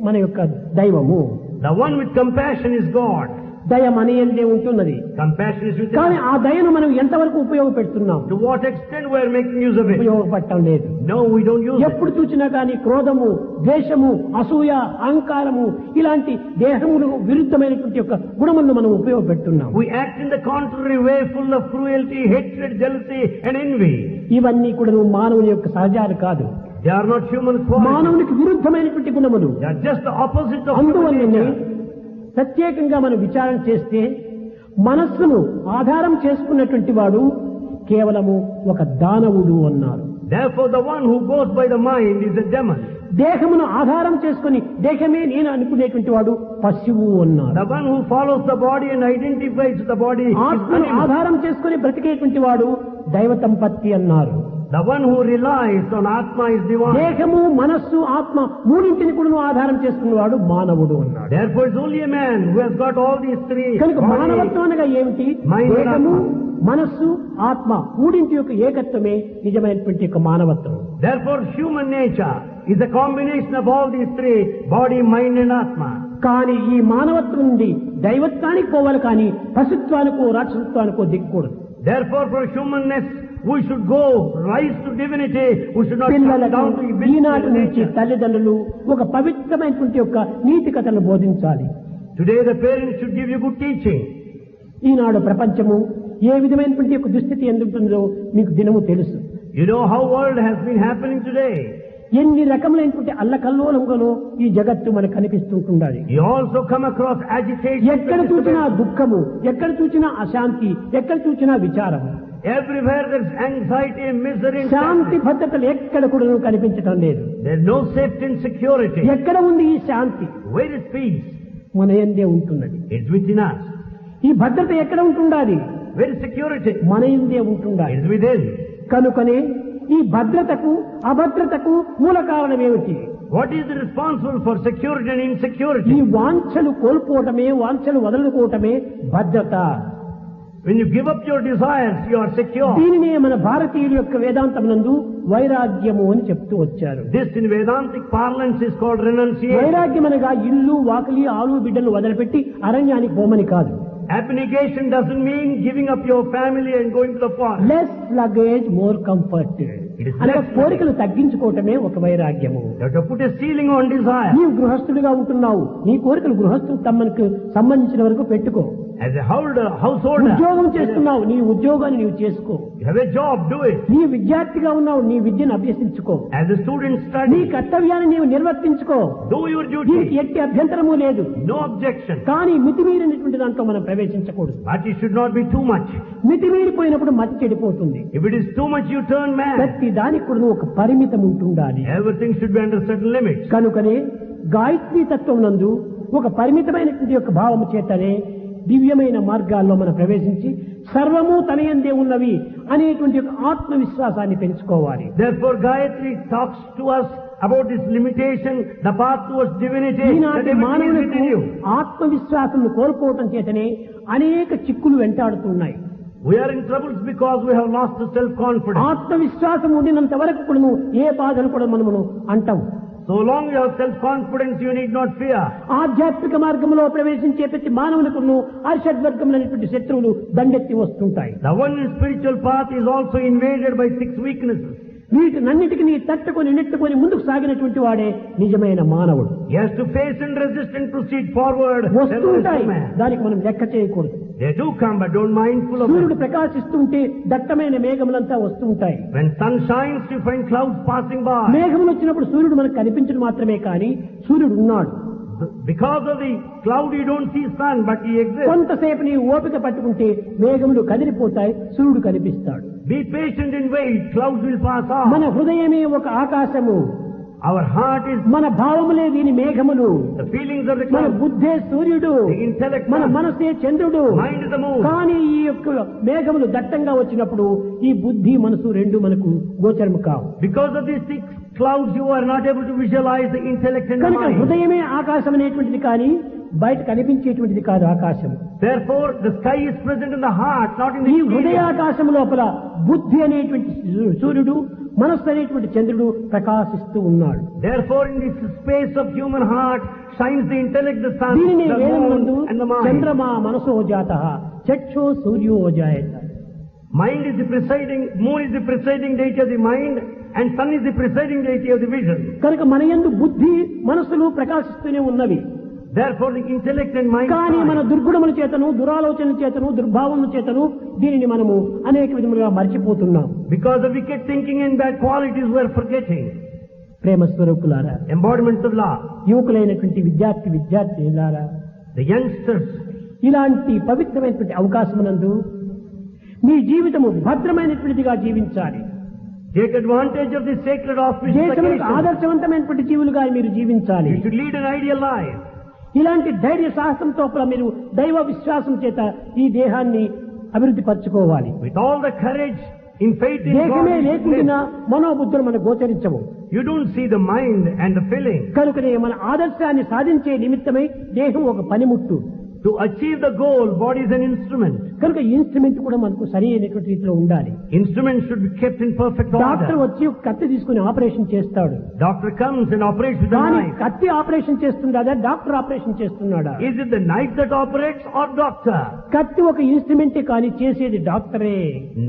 Speaker 1: మన యొక్క దైవము.
Speaker 2: The one with compassion is God.
Speaker 1: దయ మన యందే ఉంటున్నది.
Speaker 2: Compassion is within
Speaker 1: కానీ
Speaker 2: us.
Speaker 1: ఆ దయను మనం ఎంతవరకు ఉపయోగపెడుతున్నాం?
Speaker 2: To what extent we are making use of it?
Speaker 1: ఉపయోగపడటం లేదు.
Speaker 2: No, we don't use it.
Speaker 1: ఎప్పుడు చూసినా కానీ క్రోధము, ద్వేషము, అసూయ, అహంకారము ఇలాంటి దేహములు విరుద్ధమైనటువంటి యొక్క గుణములను మనం ఉపయోగపెడుతున్నాం.
Speaker 2: We act in the contrary way, full of cruelty, hatred, jealousy and envy.
Speaker 1: ఇవన్నీ కూడా మానవుని యొక్క సహజాలు కాదు.
Speaker 2: They are not human qualities.
Speaker 1: మానవునికి విరుద్ధమైనటువంటి గుణములు.
Speaker 2: They are just the opposite of human
Speaker 1: అందువల్లనే
Speaker 2: nature.
Speaker 1: ప్రత్యేకంగా మనం విచారణ చేస్తే మనస్సును ఆధారం చేసుకున్నటువంటి వాడు కేవలము ఒక దానవుడు అన్నారు.
Speaker 2: Therefore, the one who goes by the mind is a demon.
Speaker 1: దేహమును ఆధారం చేసుకుని దేహమే నేను అనుకునేటువంటి వాడు పశువు అన్నారు.
Speaker 2: The one who follows the body and identifies with the body is
Speaker 1: ఆత్మను
Speaker 2: animal.
Speaker 1: ఆధారం చేసుకుని బ్రతికేటువంటి వాడు దైవ సంపత్తి అన్నారు.
Speaker 2: The one who relies on Atma is divine.
Speaker 1: దేహము, మనస్సు, ఆత్మ మూడింటిని కూడా ఆధారం చేసుకున్నవాడు మానవుడు అన్నాడు.
Speaker 2: Therefore, it's only a man who has got all these three.
Speaker 1: కనుక
Speaker 2: body,
Speaker 1: మానవత్వం అనగా ఏమిటి?
Speaker 2: mind,
Speaker 1: దేహము,
Speaker 2: Atma.
Speaker 1: మనస్సు, ఆత్మ మూడింటి యొక్క ఏకత్వమే నిజమైనటువంటి యొక్క మానవత్వం.
Speaker 2: Therefore, human nature is a combination of all these three: body, mind and Atma.
Speaker 1: కానీ ఈ మానవత్వం నుండి దైవత్వానికి పోవాలి, కానీ పశుత్వానికో రాక్షసత్వానికో దిక్కకూడదు.
Speaker 2: Therefore, for humanness, we should go, rise to divinity. We should not come
Speaker 1: పిల్లలకు
Speaker 2: down to
Speaker 1: ఈనాటి
Speaker 2: beast
Speaker 1: నుంచి
Speaker 2: nature.
Speaker 1: తల్లిదండ్రులు ఒక పవిత్రమైనటువంటి యొక్క నీతి కథను బోధించాలి.
Speaker 2: Today, the parents should give you good teaching.
Speaker 1: ఈనాడు ప్రపంచము ఏ విధమైనటువంటి యొక్క దుస్థితి ఎందుంటుందో మీకు దినము తెలుసు.
Speaker 2: You know how world has been happening today.
Speaker 1: ఎన్ని రకములైనటువంటి అల్లకల్లోలంగానో ఈ జగత్తు మనకు కనిపిస్తుంటుండాలి.
Speaker 2: You also come across agitation.
Speaker 1: ఎక్కడ చూసినా దుఃఖము, ఎక్కడ చూసినా అశాంతి, ఎక్కడ చూసినా విచారము.
Speaker 2: Everywhere there's anxiety and misery. and
Speaker 1: Shanti
Speaker 2: sadness.
Speaker 1: భద్రతలు ఎక్కడ కూడా కనిపించటం లేదు.
Speaker 2: There's no safety and security.
Speaker 1: ఎక్కడ ఉంది ఈ శాంతి?
Speaker 2: Where is peace?
Speaker 1: మన యందే ఉంటున్నది.
Speaker 2: It's within us.
Speaker 1: ఈ భద్రత ఎక్కడ ఉంటుండాలి?
Speaker 2: Where is security?
Speaker 1: మన యందే ఉంటుండాలి.
Speaker 2: It's within.
Speaker 1: కనుకనే ఈ భద్రతకు అభద్రతకు మూల కారణం ఏమిటి?
Speaker 2: What is responsible for security and insecurity?
Speaker 1: ఈ వాంఛలు కోల్పోవటమే, వాంఛలు వదులుకోవటమే భద్రత.
Speaker 2: When you give up your desires, you are secure.
Speaker 1: దీనినే మన భారతీయుల యొక్క వేదాంతమునందు వైరాగ్యము అని చెప్తూ వచ్చారు.
Speaker 2: This in Vedantic parlance is called renunciation.
Speaker 1: వైరాగ్యం అనగా ఇల్లు, వాకిలి, ఆలు బిడ్డలు వదిలిపెట్టి అరణ్యానికి పోమని కాదు.
Speaker 2: Abnegation doesn't mean giving up your family and going to the forest.
Speaker 1: Less luggage more comfort అనగా కోరికలు తగ్గించుకోవటమే ఒక వైరాగ్యము.
Speaker 2: You have to put a ceiling on desire.
Speaker 1: నీవు గృహస్థుడిగా ఉంటున్నావు, నీ కోరికలు గృహస్థు తమకు సంబంధించిన వరకు పెట్టుకో.
Speaker 2: As a householder,
Speaker 1: ఉద్యోగం చేస్తున్నావు, నీ ఉద్యోగాన్ని నీవు చేసుకో.
Speaker 2: you have a job, do it.
Speaker 1: నీ విద్యార్థిగా ఉన్నావు, నీ విద్యను అభ్యసించుకో.
Speaker 2: As a student,
Speaker 1: నీ
Speaker 2: study.
Speaker 1: కర్తవ్యాన్ని నీవు నిర్వర్తించుకో.
Speaker 2: Do your
Speaker 1: దీనికి
Speaker 2: duty.
Speaker 1: ఎట్టి అభ్యంతరము లేదు.
Speaker 2: No objection.
Speaker 1: కానీ మితిమీరినటువంటి దాంట్లో మనం ప్రవేశించకూడదు.
Speaker 2: But it should not be too much.
Speaker 1: మితిమీరిపోయినప్పుడు మతి చెడిపోతుంది.
Speaker 2: If it is too much, you turn mad.
Speaker 1: ప్రతి దానికి కూడా ఒక పరిమితం ఉంటుండాలి.
Speaker 2: Everything should be under certain limits.
Speaker 1: కనుకనే గాయత్రీ తత్వం నందు ఒక పరిమితమైనటువంటి యొక్క భావము చేతనే దివ్యమైన మార్గాల్లో మనం ప్రవేశించి సర్వము తనయందే ఉన్నవి అనేటువంటి ఒక ఆత్మవిశ్వాసాన్ని పెంచుకోవాలి.
Speaker 2: Therefore, Gayatri talks to us about this limitation, the path towards divinity. That
Speaker 1: ఈనాటి
Speaker 2: everything is
Speaker 1: మానవులకు
Speaker 2: within you.
Speaker 1: ఆత్మవిశ్వాసం కోల్పోవటం చేతనే అనేక చిక్కులు వెంటాడుతున్నాయి.
Speaker 2: We are in troubles because we have lost the self-confidence.
Speaker 1: ఆత్మవిశ్వాసం ఉండినంత వరకు కూడా ఏ బాధను కూడా మనము అంటాం.
Speaker 2: So long you have self-confidence, you need not fear.
Speaker 1: ఆధ్యాత్మిక మార్గంలో ప్రవేశించే ప్రతి మానవులకు అరిషడ్వర్గములైనటువంటి శత్రువులు దండెత్తి వస్తుంటాయి.
Speaker 2: The one in spiritual path is also invaded by 6 weaknesses.
Speaker 1: వీటినన్నిటికీ తట్టుకొని నెట్టుకొని ముందుకు సాగినటువంటి వాడే నిజమైన మానవుడు.
Speaker 2: He has to face and resist and proceed forward.
Speaker 1: వస్తుంటాయి, దానికి మనం లెక్క చేయకూడదు.
Speaker 2: They do come, but don't mindful of
Speaker 1: సూర్యుడు
Speaker 2: them.
Speaker 1: ప్రకాశిస్తుంటే దట్టమైన మేఘములంతా వస్తుంటాయి.
Speaker 2: When sun shines, you find clouds passing by.
Speaker 1: మేఘములు వచ్చినప్పుడు సూర్యుడు మనకు కనిపించడం మాత్రమే కానీ సూర్యుడు ఉన్నాడు.
Speaker 2: Because of the cloud, you don't see sun, but he exists.
Speaker 1: కొంతసేపు నీ ఓపిక పట్టుకుంటే మేఘములు కదిలిపోతాయి, సూర్యుడు కనిపిస్తాడు.
Speaker 2: Be patient and wait, clouds will pass
Speaker 1: మన
Speaker 2: off.
Speaker 1: హృదయమే ఒక ఆకాశము,
Speaker 2: Our heart is
Speaker 1: మన భావములే దీని మేఘములు,
Speaker 2: the feelings of the
Speaker 1: మన
Speaker 2: cloud.
Speaker 1: బుద్ధే సూర్యుడు,
Speaker 2: The intellect,
Speaker 1: మన మనసే చంద్రుడు.
Speaker 2: mind is the moon.
Speaker 1: కానీ ఈ యొక్క మేఘములు దట్టంగా వచ్చినప్పుడు ఈ బుద్ధి మనసు రెండు మనకు గోచరము కావు.
Speaker 2: Because of these 6 clouds, you are not able to visualize the intellect and the
Speaker 1: కనుక
Speaker 2: mind.
Speaker 1: హృదయమే ఆకాశం అనేటువంటిది కానీ బయట కనిపించేటువంటిది కాదు ఆకాశం.
Speaker 2: Therefore, the sky is present in the heart, not in the
Speaker 1: ఈ
Speaker 2: exterior.
Speaker 1: హృదయాకాశం లోపల బుద్ధి అనేటువంటి సూర్యుడు, మనస్సు అనేటువంటి చంద్రుడు ప్రకాశిస్తూ ఉన్నాడు.
Speaker 2: Therefore, in this space of human heart shines the intellect, the sun,
Speaker 1: దీనిని
Speaker 2: the
Speaker 1: వేదమునందు
Speaker 2: moon, and the mind.
Speaker 1: చంద్రమా మనసో జాతః చక్షో సూర్యో జాయత.
Speaker 2: Mind is the presiding, moon is the presiding deity of the mind, and sun is the presiding deity of the vision.
Speaker 1: కనుక మన యందు బుద్ధి మనస్సులు ప్రకాశిస్తూనే ఉన్నవి.
Speaker 2: Therefore, the intellect and mind
Speaker 1: కానీ మన
Speaker 2: shine.
Speaker 1: దుర్గుణముల చేతను, దురాలోచనల చేతను, దుర్భావముల చేతను దీనిని మనము అనేక విధములుగా మర్చిపోతున్నాం.
Speaker 2: Because of wicked thinking and bad qualities, we are forgetting.
Speaker 1: ప్రేమ స్వరూపులారా,
Speaker 2: Embodiments of love.
Speaker 1: యువకులైనటువంటి విద్యార్థిలారా,
Speaker 2: The youngsters,
Speaker 1: ఇలాంటి పవిత్రమైనటువంటి అవకాశమునందు మీ జీవితము భద్రమైనటువంటిదిగా జీవించాలి.
Speaker 2: take advantage of this sacred auspicious
Speaker 1: దేశములకు
Speaker 2: occasion.
Speaker 1: ఆదర్శవంతమైనటువంటి జీవులుగా మీరు జీవించాలి.
Speaker 2: You should lead an ideal life.
Speaker 1: ఇలాంటి ధైర్య సాహసంతో మీరు దైవ విశ్వాసం చేత ఈ దేహాన్ని అభివృద్ధి పరచుకోవాలి.
Speaker 2: With all the courage, in faith in
Speaker 1: దేహమే
Speaker 2: God,
Speaker 1: లేకుండా మనోబుద్ధులు మనకు గోచరించవు.
Speaker 2: you don't see the mind and the feeling.
Speaker 1: కనుకనే మన ఆదర్శాన్ని సాధించే నిమిత్తమై దేహం ఒక పనిముట్టు.
Speaker 2: To achieve the goal, body is an instrument.
Speaker 1: కనుక ఇన్స్ట్రుమెంట్ కూడా మనకు సరి అయినటువంటి రీతిలో ఉండాలి.
Speaker 2: Instruments should be kept in perfect
Speaker 1: doctor
Speaker 2: order.
Speaker 1: వచ్చి కత్తి తీసుకుని ఆపరేషన్ చేస్తాడు.
Speaker 2: Doctor comes and operates with the
Speaker 1: కానీ
Speaker 2: knife.
Speaker 1: కత్తి ఆపరేషన్ చేస్తున్నాడా, డాక్టర్ ఆపరేషన్ చేస్తున్నాడా?
Speaker 2: Is it the knife that operates or doctor?
Speaker 1: కత్తి ఒక ఇన్స్ట్రుమెంటే కానీ చేసేది డాక్టరే.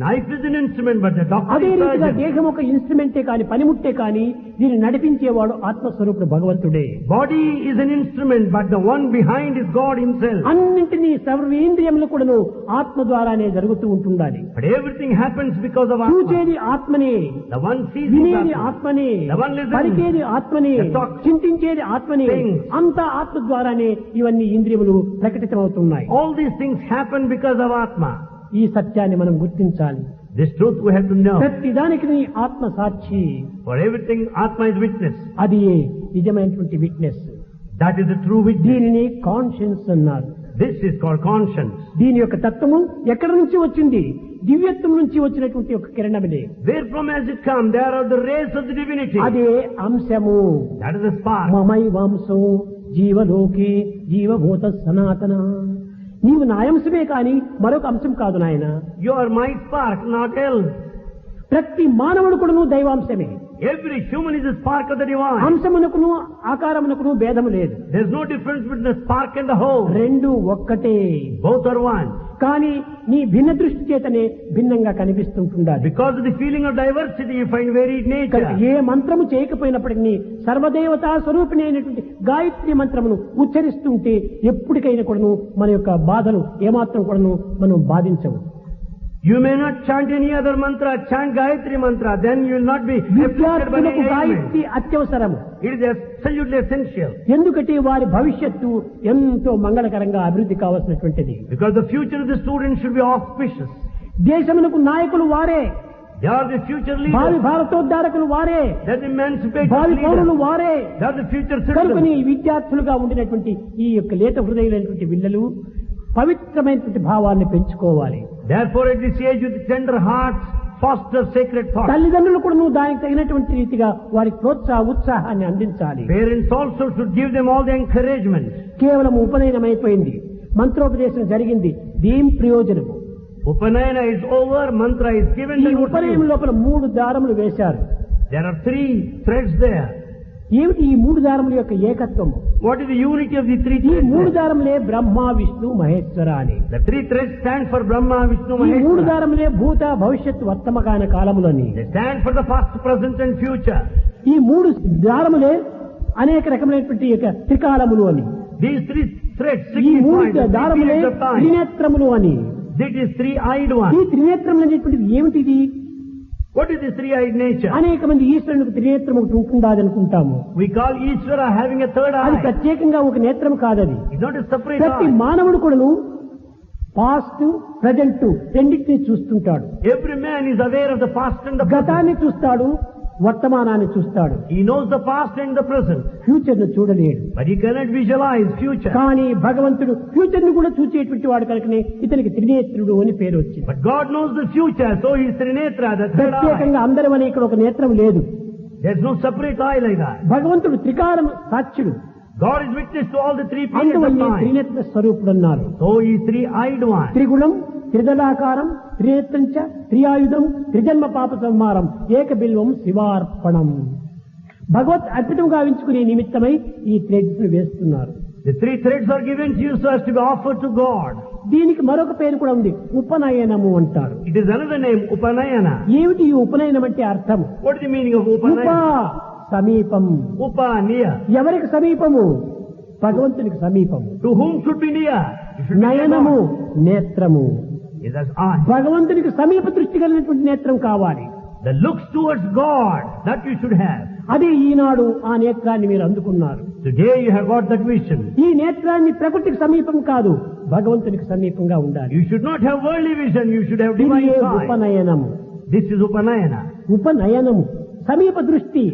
Speaker 2: Knife is an instrument, but the doctor
Speaker 1: అదే
Speaker 2: is
Speaker 1: రీతిగా
Speaker 2: surgeon.
Speaker 1: దేహం ఒక ఇన్స్ట్రుమెంటే కానీ పనిముట్టే కానీ దీన్ని నడిపించేవాడు ఆత్మస్వరూపుడు భగవంతుడే.
Speaker 2: Body is an instrument, but the one behind is God himself.
Speaker 1: అన్నింటినీ సర్వేంద్రియములు కూడాను ఆత్మ ద్వారానే జరుగుతూ ఉంటుండాలి.
Speaker 2: But everything happens because of Atma.
Speaker 1: చూచేది ఆత్మనే,
Speaker 2: The one sees
Speaker 1: వినేది
Speaker 2: Atma.
Speaker 1: ఆత్మనే,
Speaker 2: The one listens.
Speaker 1: పలికేది ఆత్మనే,
Speaker 2: The talk.
Speaker 1: చింతించేది ఆత్మనే.
Speaker 2: Things.
Speaker 1: అంతా ఆత్మ ద్వారానే ఇవన్నీ ఇంద్రియములు ప్రకటితమవుతున్నాయి.
Speaker 2: All these things happen because of Atma.
Speaker 1: ఈ సత్యాన్ని మనం గుర్తించాలి.
Speaker 2: This truth we have to know.
Speaker 1: ప్రతి దానికి నీ ఆత్మ సాక్షి.
Speaker 2: For everything, Atma is witness.
Speaker 1: అది నిజమైనటువంటి witness.
Speaker 2: That is the true witness.
Speaker 1: దీనిని కాన్షియన్స్ అన్నారు.
Speaker 2: This is called conscience.
Speaker 1: దీని యొక్క తత్వము ఎక్కడి నుంచి వచ్చింది? దివ్యత్వం నుంచి వచ్చినటువంటి ఒక కిరణమే.
Speaker 2: Where from has it come? There are the rays of the divinity.
Speaker 1: అదే అంశము.
Speaker 2: That is the spark.
Speaker 1: మమై వంశో జీవలోకే జీవభూత సనాతన. నీవు నా అంశమే కాని మరొక అంశం కాదు నాయన.
Speaker 2: You are my spark, not else.
Speaker 1: ప్రతి మానవుడు కూడాను దైవాంశమే.
Speaker 2: Every human is a spark of the divine.
Speaker 1: అంశమునకును ఆకారమునకును భేదము లేదు.
Speaker 2: There's no difference between the spark and the whole.
Speaker 1: రెండు ఒక్కటే.
Speaker 2: Both are one.
Speaker 1: కానీ నీ భిన్న దృష్టి చేతనే భిన్నంగా కనిపిస్తుంటుండాలి.
Speaker 2: Because of the feeling of diversity, you find varied nature.
Speaker 1: ఏ మంత్రము చేయకపోయినప్పటికీ సర్వదేవతా స్వరూపిణి అయినటువంటి గాయత్రి మంత్రమును ఉచ్చరిస్తుంటే ఎప్పటికైనా కూడాను మన యొక్క బాధలు ఏమాత్రం కూడాను మనం బాధించవు.
Speaker 2: You may not chant any other mantra, chant Gayatri mantra, then you will not be afflicted by any
Speaker 1: విద్యార్థులకు
Speaker 2: ailment.
Speaker 1: Gayatri అత్యవసరము.
Speaker 2: It is absolutely essential.
Speaker 1: ఎందుకంటే వారి భవిష్యత్తు ఎంతో మంగళకరంగా అభివృద్ధి కావాల్సినటువంటిది.
Speaker 2: Because the future of the students should be auspicious.
Speaker 1: దేశమునకు నాయకులు వారే,
Speaker 2: They are the future
Speaker 1: భావి
Speaker 2: leaders.
Speaker 1: భారతోద్ధారకులు వారే,
Speaker 2: They are the emancipated
Speaker 1: భావి పౌరులు
Speaker 2: leaders.
Speaker 1: వారే.
Speaker 2: They are the future
Speaker 1: కనుకని
Speaker 2: citizens.
Speaker 1: విద్యార్థులుగా ఉండినటువంటి ఈ యొక్క లేత హృదయులైనటువంటి పిల్లలు పవిత్రమైనటువంటి భావాన్ని పెంచుకోవాలి.
Speaker 2: Therefore, at this age, with tender hearts, foster sacred thoughts.
Speaker 1: తల్లిదండ్రులు కూడా నువ్వు దానికి తగినటువంటి రీతిగా వారికి ఉత్సాహాన్ని అందించాలి.
Speaker 2: Parents also should give them all the encouragement.
Speaker 1: కేవలం ఉపనయనమైపోయింది, మంత్రోపదేశం జరిగింది, దీని ప్రయోజనము.
Speaker 2: Upanayana is over, mantra is given.
Speaker 1: ఈ
Speaker 2: then what to
Speaker 1: ఉపనయనం
Speaker 2: do?
Speaker 1: లోపల 3 దారములు వేశారు.
Speaker 2: There are 3 threads there.
Speaker 1: ఏమిటి ఈ 3 దారముల యొక్క ఏకత్వం?
Speaker 2: What is the unity of the 3
Speaker 1: ఈ
Speaker 2: threads?
Speaker 1: 3 దారములే బ్రహ్మ విష్ణు మహేశ్వర అని.
Speaker 2: The 3 threads stand for Brahma, Vishnu,
Speaker 1: ఈ 3
Speaker 2: Maheshwara.
Speaker 1: దారములే భూత భవిష్యత్ వర్తమాన కాలములని.
Speaker 2: They stand for the past, present and future.
Speaker 1: ఈ 3 దారములే అనేక రకమైనటువంటి యొక్క త్రికాలములు అని.
Speaker 2: These 3 threads
Speaker 1: ఈ 3
Speaker 2: signify the
Speaker 1: దారములే
Speaker 2: periods of time.
Speaker 1: త్రినేత్రములు అని.
Speaker 2: That is 3-eyed
Speaker 1: ఈ
Speaker 2: one.
Speaker 1: త్రినేత్రములు అనేటువంటిది ఏమిటిది?
Speaker 2: What is this 3-eyed nature?
Speaker 1: అనేక మంది ఈశ్వరునికి త్రినేత్రం ఒకటి ఉంటుందాది అనుకుంటాము.
Speaker 2: We call Ishvara having a third
Speaker 1: అది
Speaker 2: eye.
Speaker 1: ప్రత్యేకంగా ఒక నేత్రం కాదది.
Speaker 2: It's not a separate
Speaker 1: ప్రతి
Speaker 2: eye.
Speaker 1: మానవుడు కూడాను పాస్ట్ ప్రజెంట్ రెండింటినీ చూస్తుంటాడు.
Speaker 2: Every man is aware of the past and the present.
Speaker 1: గతాన్ని చూస్తాడు, వర్తమానాన్ని చూస్తాడు,
Speaker 2: He knows the past and the present.
Speaker 1: Future ను చూడలేడు.
Speaker 2: But he cannot visualize future.
Speaker 1: కానీ భగవంతుడు ఫ్యూచర్ ను కూడా చూసేటువంటి వాడు కనుకనే ఇతనికి త్రినేత్రుడు అని పేరు వచ్చింది.
Speaker 2: But God knows the future, so he is Trinetra, the third eye.
Speaker 1: ప్రత్యేకంగా అందరం అనే ఇక్కడ ఒక నేత్రం లేదు.
Speaker 2: There's no separate eye like that.
Speaker 1: భగవంతుడు త్రికాలం సాక్షుడు,
Speaker 2: God is witness to all the 3 periods of
Speaker 1: అందువల్లే
Speaker 2: time.
Speaker 1: త్రినేత్ర స్వరూపుడు అన్నారు.
Speaker 2: So he is 3-eyed one.
Speaker 1: త్రిగుణం త్రిదళాకారం త్రినేత్రంచ త్రియాయుధం త్రిజన్మ పాప సంహారం ఏక బిల్వం శివార్పణం. భగవత్ అర్పితం గావించుకునే నిమిత్తమై ఈ థ్రెడ్స్ వేస్తున్నారు.
Speaker 2: The 3 threads are given to you so as to be offered to God.
Speaker 1: దీనికి మరొక పేరు కూడా ఉంది, ఉపనయనము అంటారు.
Speaker 2: It is another name, Upanayana.
Speaker 1: ఏమిటి ఈ ఉపనయనం అంటే అర్థం?
Speaker 2: What is the meaning of
Speaker 1: ఉప
Speaker 2: Upanayana?
Speaker 1: సమీపం.
Speaker 2: Upa, near.
Speaker 1: ఎవరికి సమీపము? భగవంతునికి సమీపము.
Speaker 2: To whom should be near? You should be near
Speaker 1: నయనము
Speaker 2: God.
Speaker 1: నేత్రము.
Speaker 2: It is eye.
Speaker 1: భగవంతునికి సమీప దృష్టి కలిగినటువంటి నేత్రం కావాలి.
Speaker 2: The looks towards God, that you should have.
Speaker 1: అదే ఈనాడు ఆ నేత్రాన్ని మీరు అందుకున్నారు.
Speaker 2: Today you have got that vision.
Speaker 1: ఈ నేత్రాన్ని ప్రకృతికి సమీపం కాదు, భగవంతునికి సమీపంగా ఉండాలి.
Speaker 2: You should not have worldly vision, you should have
Speaker 1: ఇది
Speaker 2: divine sight.
Speaker 1: ఉపనయనము.
Speaker 2: This is Upanayana.
Speaker 1: ఉపనయనము సమీప దృష్టి.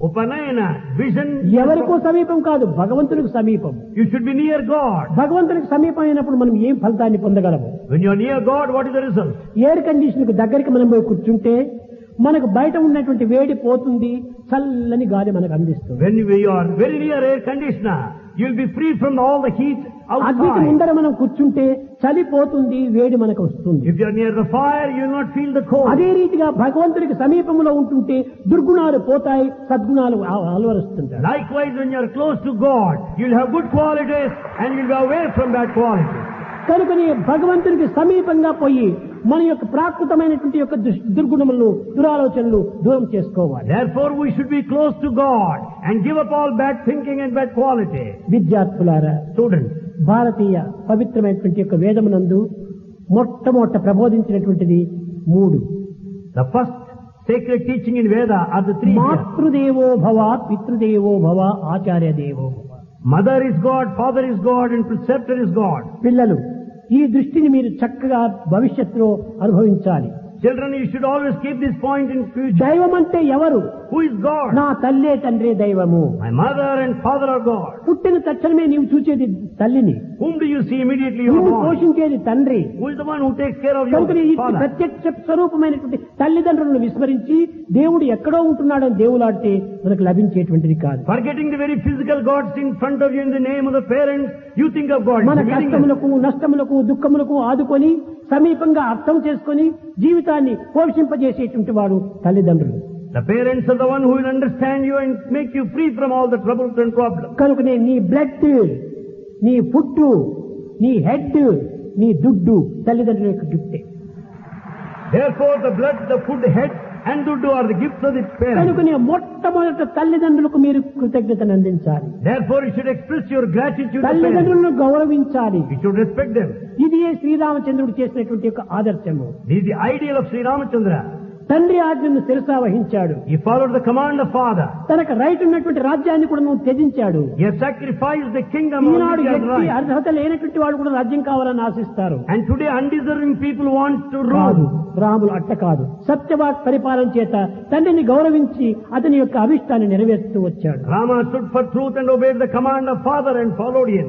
Speaker 2: Upanayana, vision.
Speaker 1: ఎవరికో సమీపం కాదు, భగవంతునికి సమీపం.
Speaker 2: You should be near God.
Speaker 1: భగవంతునికి సమీపం అయినప్పుడు మనం ఏం ఫలితాన్ని పొందగలము?
Speaker 2: When you are near God, what is the result?
Speaker 1: Air condition కు దగ్గరికి మనం పోయి కూర్చుంటే మనకు బయట ఉన్నటువంటి వేడి పోతుంది, చల్లని గాలి మనకు అందిస్తుంది.
Speaker 2: When you are very near air conditioner, you will be free from all the heat
Speaker 1: అగ్నికి
Speaker 2: outside.
Speaker 1: ముందర మనం కూర్చుంటే చలి పోతుంది, వేడి మనకు వస్తుంది.
Speaker 2: If you are near the fire, you will not feel the cold.
Speaker 1: అదే రీతిగా భగవంతుడికి సమీపంలో ఉంటుంటే దుర్గుణాలు పోతాయి, సద్గుణాలు అలవరుస్తుంటాయి.
Speaker 2: Likewise, when you are close to God, you will have good qualities and you will be away from bad qualities.
Speaker 1: కనుకని భగవంతునికి సమీపంగా పోయి మన యొక్క ప్రాకృతమైనటువంటి యొక్క దుర్గుణములను దురాలోచనలు దూరం చేసుకోవాలి.
Speaker 2: Therefore, we should be close to God and give up all bad thinking and bad quality.
Speaker 1: విద్యార్థులారా,
Speaker 2: Students,
Speaker 1: భారతీయ పవిత్రమైనటువంటి యొక్క వేదమునందు మొట్టమొదట ప్రబోధించినటువంటిది 3.
Speaker 2: the first sacred teaching in Veda are the 3 here.
Speaker 1: మాతృదేవో భవ, పితృదేవో భవ, ఆచార్య దేవో భవ.
Speaker 2: Mother is God, father is God, and preceptor is God.
Speaker 1: పిల్లలు, ఈ దృష్టిని మీరు చక్కగా భవిష్యత్తులో అనుభవించాలి.
Speaker 2: Children, you should always keep this point in future.
Speaker 1: దైవం అంటే ఎవరు?
Speaker 2: Who is God?
Speaker 1: నా తల్లే తండ్రే దైవము.
Speaker 2: My mother and father are God.
Speaker 1: పుట్టిన తక్షణమే నీవు చూచేది తల్లిని,
Speaker 2: Whom do you see immediately you are
Speaker 1: నిన్ను
Speaker 2: born?
Speaker 1: పోషించేది తండ్రి.
Speaker 2: Who is the one who takes care of your
Speaker 1: కనుక ఈ
Speaker 2: father?
Speaker 1: ప్రత్యక్ష స్వరూపమైనటువంటి తల్లిదండ్రులను విస్మరించి దేవుడు ఎక్కడో ఉంటున్నాడని దేవులాడితే మనకు లభించేటువంటిది కాదు.
Speaker 2: Forgetting the very physical gods in front of you in the name of the parents, you think of God.
Speaker 1: మన
Speaker 2: It's meaningless.
Speaker 1: కష్టములకు నష్టములకు దుఃఖములకు ఆదుకొని సమీపంగా అర్థం చేసుకొని జీవితాన్ని పోషింపజేసేటువంటి వాడు తల్లిదండ్రులు.
Speaker 2: The parents are the one who will understand you and make you free from all the troubles and problems.
Speaker 1: కనుకనే నీ బ్లడ్, నీ ఫుట్, నీ హెడ్, నీ దుడ్డు తల్లిదండ్రుల యొక్క గిఫ్టే.
Speaker 2: Therefore, the blood, the food, head, and duddu are the gifts of the parents.
Speaker 1: కనుకనే మొట్టమొదట తల్లిదండ్రులకు మీరు కృతజ్ఞతను అందించాలి.
Speaker 2: Therefore, you should express your gratitude to parents.
Speaker 1: తల్లిదండ్రులను గౌరవించాలి.
Speaker 2: You should respect them.
Speaker 1: ఇది శ్రీరామచంద్రుడు చేసినటువంటి ఒక ఆదర్శము.
Speaker 2: This is the ideal of Sri Ramachandra.
Speaker 1: తండ్రి ఆజ్ఞను శిరసా వహించాడు.
Speaker 2: He followed the command of father.
Speaker 1: తనకు రైట్ ఉన్నటువంటి రాజ్యాన్ని కూడా త్యజించాడు.
Speaker 2: He has sacrificed the kingdom of
Speaker 1: Eenadu
Speaker 2: his
Speaker 1: వ్యక్తి
Speaker 2: right.
Speaker 1: అర్హత లేనటువంటి వాడు కూడా రాజ్యం కావాలని ఆశిస్తారు.
Speaker 2: And today undeserving people want to
Speaker 1: కాదు,
Speaker 2: rule.
Speaker 1: రాములు అట్ట కాదు. సత్యవాక్ పరిపాలన చేత తండ్రిని గౌరవించి అతని యొక్క అభిష్టాన్ని నెరవేరుస్తూ వచ్చాడు.
Speaker 2: Rama stood for truth and obeyed the command of father and followed him.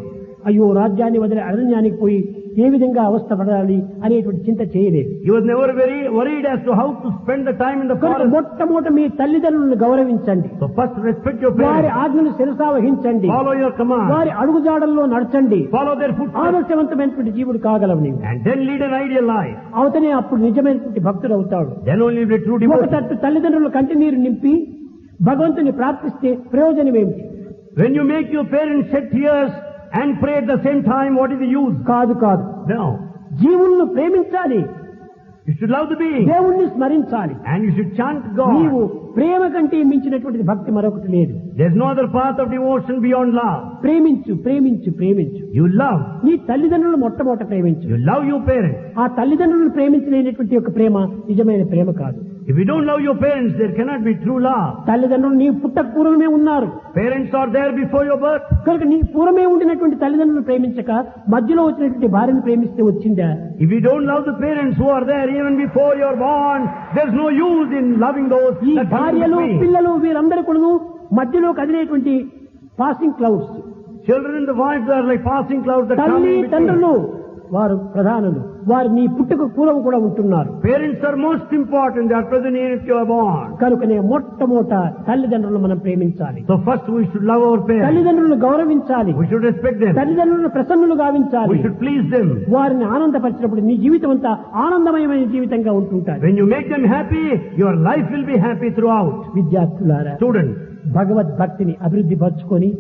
Speaker 1: అయ్యో రాజ్యాన్ని వదిలి అరణ్యానికి పోయి ఏ విధంగా అవస్థ పడాలి అనేటువంటి చింత చేయలేదు.
Speaker 2: He was never very worried as to how to spend the time in the forest.
Speaker 1: మొట్టమొదట మీ తల్లిదండ్రులను గౌరవించండి.
Speaker 2: So first respect your
Speaker 1: వారి
Speaker 2: parents.
Speaker 1: ఆజ్ఞను శిరసా వహించండి.
Speaker 2: Follow your command.
Speaker 1: వారి అడుగుజాడల్లో నడచండి.
Speaker 2: Follow their footsteps.
Speaker 1: ఆదర్శవంతమైనటువంటి జీవుడు కాగలవు నీవు.
Speaker 2: And then lead an ideal life.
Speaker 1: అవుతనే అప్పుడు నిజమైనటువంటి భక్తుడు అవుతాడు.
Speaker 2: Then only will be true
Speaker 1: ఒక
Speaker 2: devotee.
Speaker 1: తట్టు తల్లిదండ్రుల కంటి నీరు నింపి భగవంతుని ప్రార్థిస్తే ప్రయోజనం ఏమిటి?
Speaker 2: When you make your parents shed tears and pray at the same time, what is the use?
Speaker 1: కాదు కాదు,
Speaker 2: No.
Speaker 1: జీవులను ప్రేమించాలి,
Speaker 2: You should love the being.
Speaker 1: దేవుణ్ణి స్మరించాలి.
Speaker 2: And you should chant
Speaker 1: నీవు
Speaker 2: God.
Speaker 1: ప్రేమ కంటే మించినటువంటి భక్తి మరొకటి లేదు.
Speaker 2: There's no other path of devotion beyond love.
Speaker 1: ప్రేమించు ప్రేమించు ప్రేమించు.
Speaker 2: You love.
Speaker 1: నీ తల్లిదండ్రులను మొట్టమొదట ప్రేమించు.
Speaker 2: You love your parents.
Speaker 1: ఆ తల్లిదండ్రులను ప్రేమించలేనటువంటి యొక్క ప్రేమ నిజమైన ప్రేమ కాదు.
Speaker 2: If you don't love your parents, there cannot be true love.
Speaker 1: తల్లిదండ్రులు నీ పుట్టక పూర్వమే ఉన్నారు
Speaker 2: Parents are there before your birth.
Speaker 1: కనుక నీ పూర్వమే ఉండినటువంటి తల్లిదండ్రులను ప్రేమించక మధ్యలో వచ్చినటువంటి భార్యను ప్రేమిస్తే వచ్చిందా?
Speaker 2: If you don't love the parents who are there even before you're born, there's no use in loving those
Speaker 1: ఈ
Speaker 2: that come
Speaker 1: భార్యలు
Speaker 2: between.
Speaker 1: పిల్లలు వీరందరూ కూడా మధ్యలో కదిలేటువంటి passing clouds.
Speaker 2: Children and the wives are like passing clouds that come
Speaker 1: తల్లి
Speaker 2: in between.
Speaker 1: తండ్రులు వారు ప్రధానులు. వారు నీ పుట్టుక పూర్వం కూడా ఉంటున్నారు.
Speaker 2: Parents are most important. They are present here if you are born.
Speaker 1: కనుకనే మొట్టమొదట తల్లిదండ్రులను మనం ప్రేమించాలి.
Speaker 2: So first we should love our parents.
Speaker 1: తల్లిదండ్రులను గౌరవించాలి.
Speaker 2: We should respect them.
Speaker 1: తల్లిదండ్రులను ప్రసన్నులు గావించాలి.
Speaker 2: We should please them.
Speaker 1: వారిని ఆనందపరిచినప్పుడు నీ జీవితం అంతా ఆనందమయమైన జీవితంగా ఉంటుంటారు.
Speaker 2: When you make them happy, your life will be happy throughout.
Speaker 1: విద్యార్థులారా,
Speaker 2: Students,
Speaker 1: భగవద్భక్తిని అభివృద్ధి పరుచుకొని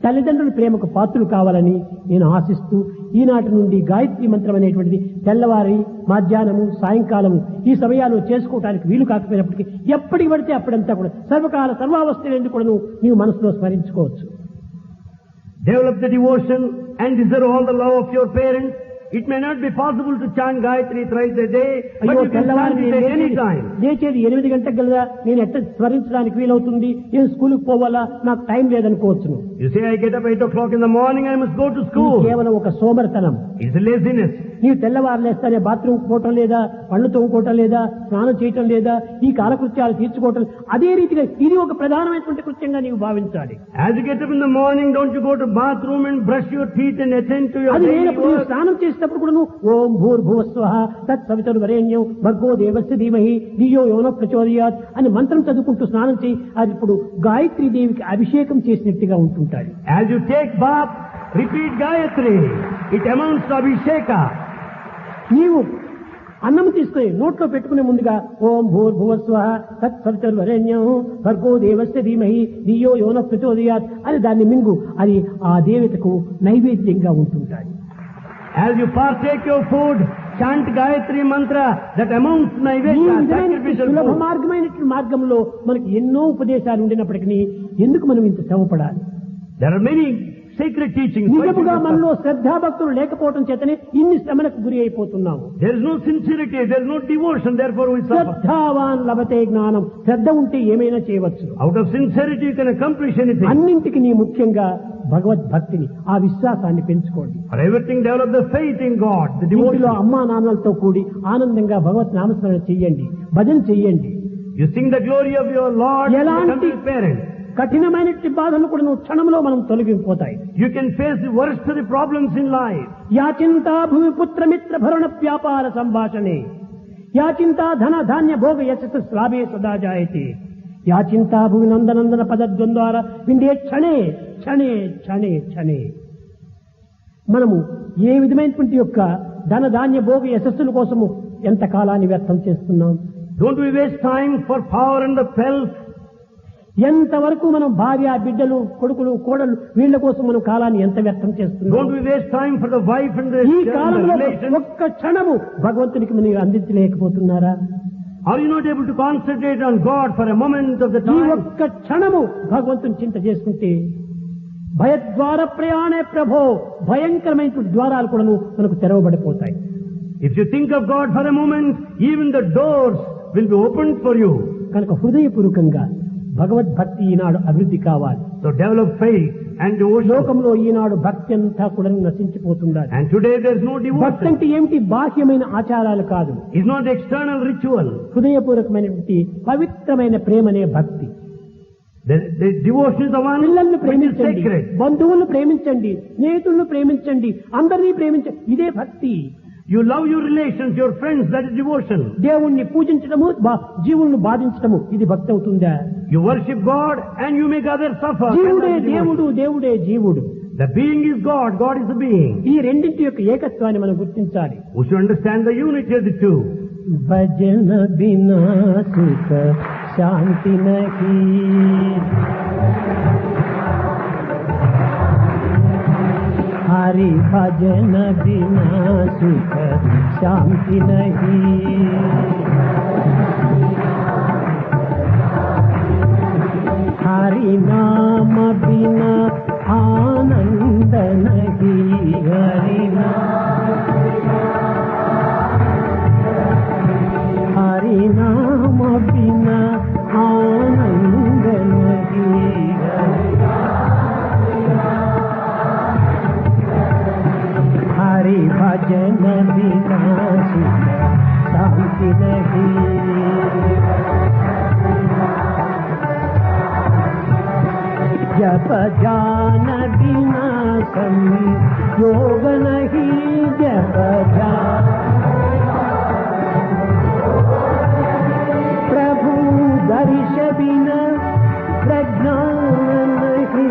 Speaker 1: తల్లిదండ్రుల ప్రేమకు పాత్రలు కావాలని నేను ఆశిస్తూ ఈనాటి నుండి గాయత్రి మంత్రం అనేటువంటిది తెల్లవారి మధ్యాహ్నము సాయంకాలము ఈ సమయాల్లో చేసుకోవడానికి వీలు కాకపోయినప్పటికీ ఎప్పటికి పడితే అప్పుడంతా కూడా సర్వకాల సర్వావస్థలందు కూడా నీవు మనసులో స్మరించుకోవచ్చు.
Speaker 2: develop the devotion and deserve all the love of your parents. It may not be possible to chant Gayatri thrice a day, but
Speaker 1: అయ్యో
Speaker 2: you can
Speaker 1: తెల్లవారి
Speaker 2: chant it at any time.
Speaker 1: లేచేది 8 గంటలకు గలదా, నేను ఎట్లా స్మరించడానికి వీలవుతుంది, నేను స్కూల్కి పోవాలా, నాకు time లేదనుకోవచ్చును.
Speaker 2: You say, I get up 8 o'clock in the morning, I must go to school.
Speaker 1: కేవలం ఒక సోమరితనం.
Speaker 2: It's a laziness.
Speaker 1: నీవు తెల్లవారు లేస్తానే బాత్రూమ్ పోవటం లేదా, పళ్ళు తోముకోవటం లేదా, స్నానం చేయటం లేదా, ఈ కాలకృత్యాలు తీర్చుకోవటం, అదే రీతిగా ఇది ఒక ప్రధానమైనటువంటి కృత్యంగా నీవు భావించాలి.
Speaker 2: As you get up in the morning, don't you go to bathroom and brush your teeth and attend to your
Speaker 1: అది
Speaker 2: daily
Speaker 1: లేనప్పుడు నీవు
Speaker 2: work.
Speaker 1: స్నానం చేసేటప్పుడు కూడా నువ్వు ఓం భూర్భువస్వః తత్సవితుర్వరేణ్యం భర్గో దేవస్య ధీమహి ధియో యోనః ప్రచోదయాత్ అని మంత్రం చదువుకుంటూ స్నానం చేయి. అది ఇప్పుడు గాయత్రీ దేవికి అభిషేకం చేసినట్టుగా ఉంటుంటాడు.
Speaker 2: As you take bath, repeat Gayatri. It amounts to Abhisheka.
Speaker 1: నీవు అన్నం తీసుకుని నోట్లో పెట్టుకునే ముందుగా ఓం భూర్భువస్వః తత్సవితుర్వరేణ్యం భర్గో దేవస్య ధీమహి ధియో యోనః ప్రచోదయాత్ అని దాన్ని మింగు. అది ఆ దేవతకు నైవేద్యంగా ఉంటుంటాడు.
Speaker 2: As you partake your food, chant Gayatri mantra that amounts to
Speaker 1: ఈ
Speaker 2: Naivedya,
Speaker 1: విధమైన
Speaker 2: sacrificial
Speaker 1: సులభ
Speaker 2: food.
Speaker 1: మార్గమైనటువంటి మార్గంలో మనకి ఎన్నో ఉపదేశాలు ఉండినప్పటికీ ఎందుకు మనం ఇంత శ్రమపడాలి?
Speaker 2: There are many sacred teachings.
Speaker 1: నిజముగా మనలో శ్రద్ధాభక్తులు లేకపోవడం చేతనే ఇన్ని శ్రమలకు గురి అయిపోతున్నాము.
Speaker 2: There is no sincerity, there is no devotion, therefore we suffer.
Speaker 1: శ్రద్ధావాన్ లభతే జ్ఞానం. శ్రద్ధ ఉంటే ఏమైనా చేయవచ్చు.
Speaker 2: Out of sincerity you can accomplish anything.
Speaker 1: అన్నింటికి నీ ముఖ్యంగా భగవద్భక్తిని, ఆ విశ్వాసాన్ని పెంచుకోండి.
Speaker 2: For everything develop the faith in God, the
Speaker 1: ఇంటిలో
Speaker 2: devotion.
Speaker 1: అమ్మా నాన్నలతో కూడి ఆనందంగా భగవత్ నామస్మరణ చెయ్యండి, భజన చెయ్యండి.
Speaker 2: You sing the glory of your Lord in the
Speaker 1: ఎలాంటి
Speaker 2: company of parents.
Speaker 1: కఠినమైనటువంటి బాధలు కూడా నువ్వు క్షణంలో మనం తొలగిపోతాయి.
Speaker 2: You can face the worst of the problems in life.
Speaker 1: యాచింతా భూమి పుత్రమిత్ర భరణ వ్యాపార సంభాషణే యాచింతా ధన ధాన్య భోగ యశస్సు శ్లాభే సదా జాయతే యాచింతా భూమి నందనందన పదద్వంద్వార విండే క్షణే క్షణే క్షణే క్షణే. మనము ఏ విధమైనటువంటి యొక్క ధన ధాన్య భోగ యశస్సుల కోసము ఎంత కాలాన్ని వ్యర్థం చేస్తున్నాం?
Speaker 2: Don't we waste time for power and the pelf?
Speaker 1: ఎంతవరకు మనం భార్య, బిడ్డలు, కొడుకులు, కోడలు వీళ్ళ కోసం మనం కాలాన్ని ఎంత వ్యర్థం చేస్తున్నాం?
Speaker 2: Don't we waste time for the wife and the
Speaker 1: ఈ
Speaker 2: children, the
Speaker 1: కాలంలో
Speaker 2: relations?
Speaker 1: ఒక్క క్షణము భగవంతునికి మీరు అందించలేకపోతున్నారా?
Speaker 2: Are you not able to concentrate on God for a moment of the
Speaker 1: ఈ
Speaker 2: time?
Speaker 1: ఒక్క క్షణము భగవంతుని చింత చేసుకుంటే భయద్వార ప్రయాణే ప్రభో, భయంకరమైన ద్వారాలు కూడా మనకు తెరవబడిపోతాయి.
Speaker 2: If you think of God for a moment, even the doors will be opened for you.
Speaker 1: కనుక హృదయపూర్వకంగా భగవద్భక్తి ఈనాడు అభివృద్ధి కావాలి.
Speaker 2: So develop faith and devotion.
Speaker 1: లోకంలో ఈనాడు భక్తి అంతా కూడా నశించిపోతుండాలి.
Speaker 2: And today there is no
Speaker 1: భక్తి
Speaker 2: devotion.
Speaker 1: అంటే ఏమిటి? బాహ్యమైన ఆచారాలు కాదు,
Speaker 2: It's not external ritual.
Speaker 1: హృదయపూర్వకమైనటువంటి పవిత్రమైన ప్రేమనే భక్తి.
Speaker 2: The devotion is the one
Speaker 1: పిల్లల్ని
Speaker 2: which is
Speaker 1: ప్రేమించండి,
Speaker 2: sacred.
Speaker 1: బంధువులను ప్రేమించండి, స్నేహితులను ప్రేమించండి, అందరినీ ప్రేమించండి, ఇదే భక్తి.
Speaker 2: You love your relations, your friends, that is devotion.
Speaker 1: దేవుణ్ణి పూజించడము, జీవులను బాధించడము, ఇది భక్తి అవుతుందా?
Speaker 2: You worship God and you make others suffer.
Speaker 1: జీవుడే
Speaker 2: And that is
Speaker 1: దేవుడు,
Speaker 2: devotion.
Speaker 1: దేవుడే జీవుడు.
Speaker 2: The being is God, God is the being.
Speaker 1: ఈ రెండింటి యొక్క ఏకత్వాన్ని మనం గుర్తించాలి.
Speaker 2: We should understand the unity of the two.
Speaker 1: భజన బినా సుఖ శాంతి నహీ, హరి భజన బినా సుఖ శాంతి నహీ, హరి నామ బినా ఆనంద నహీ, హరి హరి నామ బినా ఆనంద నహీ, హరి భజన బినా సుఖ శాంతి నహీ, జప ధ్యాన బినా సంయోగ నహీ, జప ధ్యాన प्रभु दर्श बिना प्रज्ञान नहीं,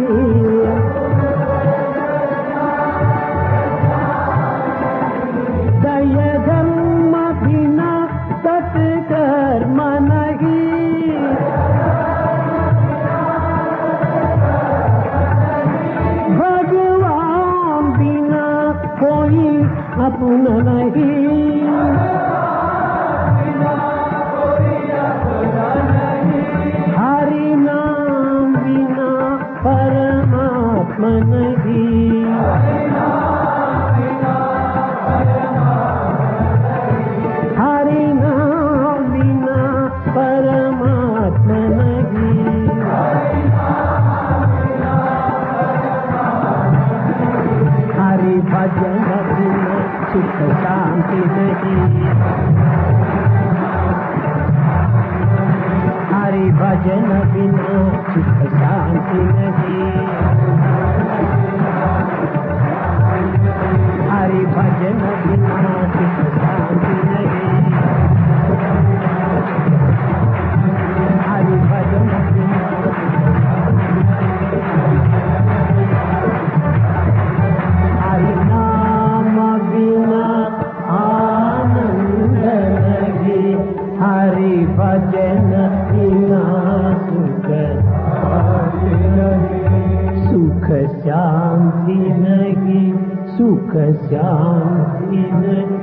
Speaker 1: दय धर्म बिना सत्कर्म नहीं, भगवान बिना कोई अपना नहीं, हरि नाम बिना परमात्मा नहीं, हरि नाम बिना परमात्मा नहीं, हरि भजन बिना सुख शांति नहीं, हरि भजन बिना सुख शांति नहीं, हरि भजन बिना सुख शांति नहीं, हरि भजन बिना हरि नाम बिना आनंद नहीं, हरि भजन बिना सुख शांति नहीं, सुख शांति नहीं।